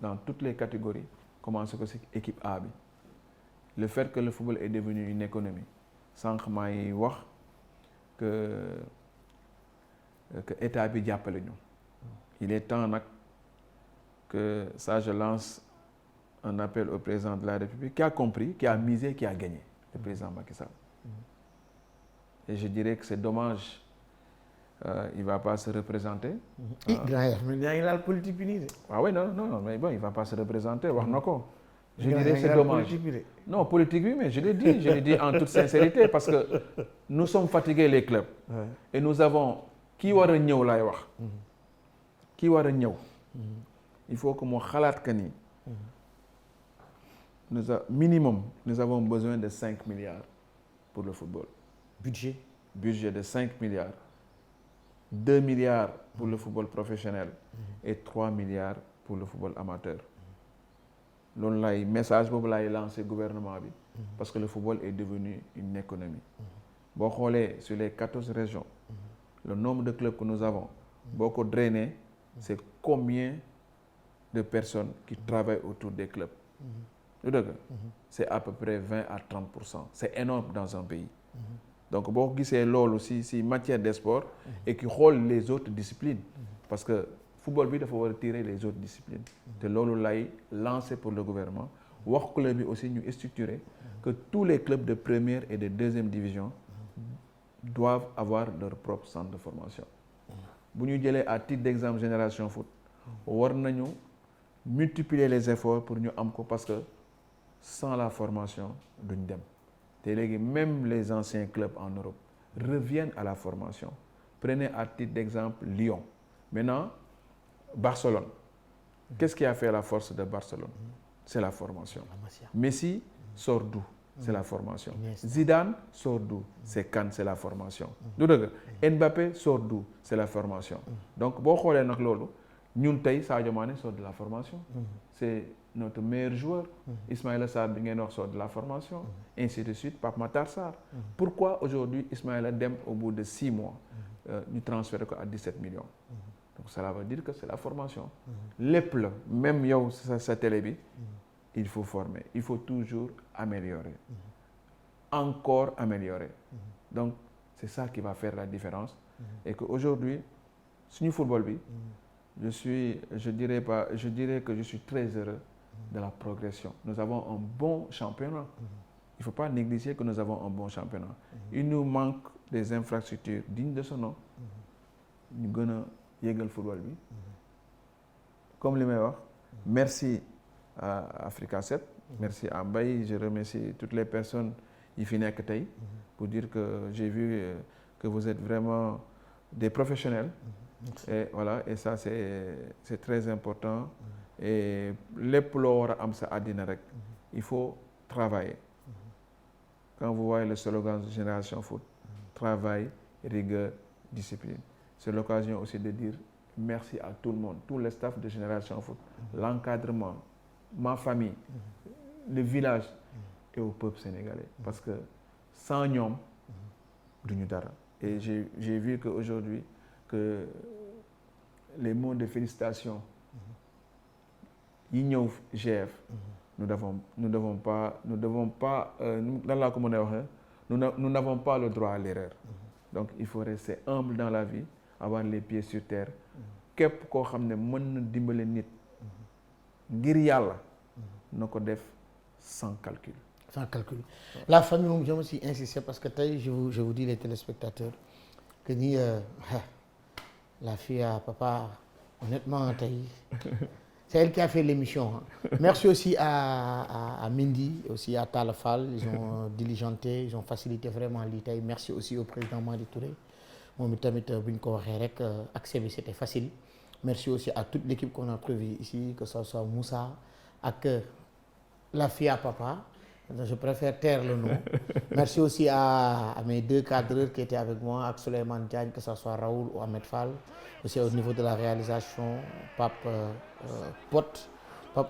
dans toutes les catégories commencé ko ci équipe A bi. Le fait que le football est devenu une économie sànq maa ngi wax que état bi jàppale ñu. Il est temps nag que ça, je lance un appel au président de la République qui a compris, qui a misé, qui a gagné, le président Macky Sall. Et je dirais que c'est dommage, il ne va pas se représenter. La politique finie. Ah oui, non, mais bon, il ne va pas se représenter, je dirais que c'est dommage. Non, politique, oui, mais je l'ai dit en toute sincérité, parce que nous sommes fatigués, les clubs. Ouais. Et nous avons... Qui va venir là? Qui va venir? Il faut que moi, minimum, nous avons besoin de 5 milliards pour le football. Budget de 5 milliards. 2 milliards pour le football professionnel et 3 milliards pour le football amateur. Le message que je lancé au gouvernement, parce que le football est devenu une économie. Sur les 14 régions, le nombre de clubs que nous avons, beaucoup drainé, c'est combien de personnes qui travaillent autour des clubs. C'est à peu près 20 à 30%. C'est énorme dans un pays. Donc, c'est l'OL aussi, c'est matière de sport et qui rôle les autres disciplines. Parce que le football, il faut retirer les autres disciplines. C'est l'OL lancé pour le gouvernement. Le club aussi nous structuré que tous les clubs de première et de deuxième division doivent avoir leur propre centre de formation. Si nous avons à titre d'exemple Génération Foot, nous devons multiplier les efforts pour nous amko parce que sans la formation, nous ne sommes. Même les anciens clubs en Europe reviennent à la formation. Prenez à titre d'exemple Lyon. Maintenant, Barcelone. Qu'est-ce qui a fait la force de Barcelone? C'est la formation. Messi sort d'où? C'est la formation. Zidane sort d'où? C'est Cannes, c'est la formation. Mbappé sort d'où? C'est la formation. Donc, si vous regardez, nous, Sadio Mané sort de la formation. C'est notre meilleur joueur. Ismaïla Sarr sort de la formation. Ainsi de suite, Pape Matar Sarr. Pourquoi aujourd'hui Ismaïla Dem, au bout de 6 mois, nous transférons à 17 millions? Donc, cela veut dire que c'est la formation. Les plans, même yo, sa télé, il faut former. Il faut toujours améliorer. Encore améliorer. Donc, c'est ça qui va faire la différence. Et qu'aujourd'hui, sur le football, je dirais que je suis très heureux de la progression. Nous avons un bon championnat. Il ne faut pas négliger que nous avons un bon championnat. Il nous manque des infrastructures dignes de ce nom. Nous avons le football. Comme les meilleurs, merci à Africa 7, merci à Mbaye, je remercie toutes les personnes qui pour dire que j'ai vu que vous êtes vraiment des professionnels. Et voilà, et ça c'est très important. Et les plots il faut travailler. Quand vous voyez le slogan de Génération Foot, travail, rigueur, discipline. C'est l'occasion aussi de dire merci à tout le monde, tout le staff de Génération Foot, l'encadrement, ma famille, le village et au peuple sénégalais. Parce que sans nous, nous dara. Et j'ai vu qu'aujourd'hui, que les mots de félicitations, GF, nous n'avons pas le droit à l'erreur. Donc il faut rester humble dans la vie, avoir les pieds sur terre. Képp koo xam ne mën na dimbale nit ngir yàlla na ko def sans calcul. Sans calcul. La famille, je me suis insisté parce que je vous dis les téléspectateurs que ni la fille à papa, honnêtement, c'est elle qui a fait l'émission. Merci aussi à Mindy, aussi à Talafal. Ils ont diligenté, ils ont facilité vraiment l'italie. Merci aussi au président Madi Touré. Accès, c'était facile. Merci aussi à toute l'équipe qu'on a prévue ici, que ce soit Moussa, avec la fille à papa. Je préfère taire le nom. Merci aussi à mes 2 cadreurs qui étaient avec moi, avec Suleiman Diagne, que ce soit Raoul ou Ahmed Fall. Aussi au niveau de la réalisation, Pape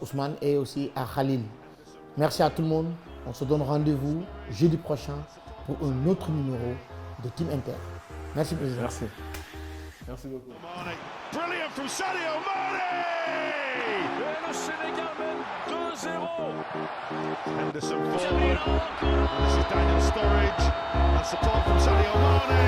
Ousmane et aussi à Khalil. Merci à tout le monde. On se donne rendez-vous jeudi prochain pour un autre numéro de Team Inter. Merci, Président. Merci. Merci beaucoup. Brilliant from Sadio Mane! Et le Sénégal mène 2-0. Henderson forward. This is Daniel Sturridge. And support from Sadio Mane.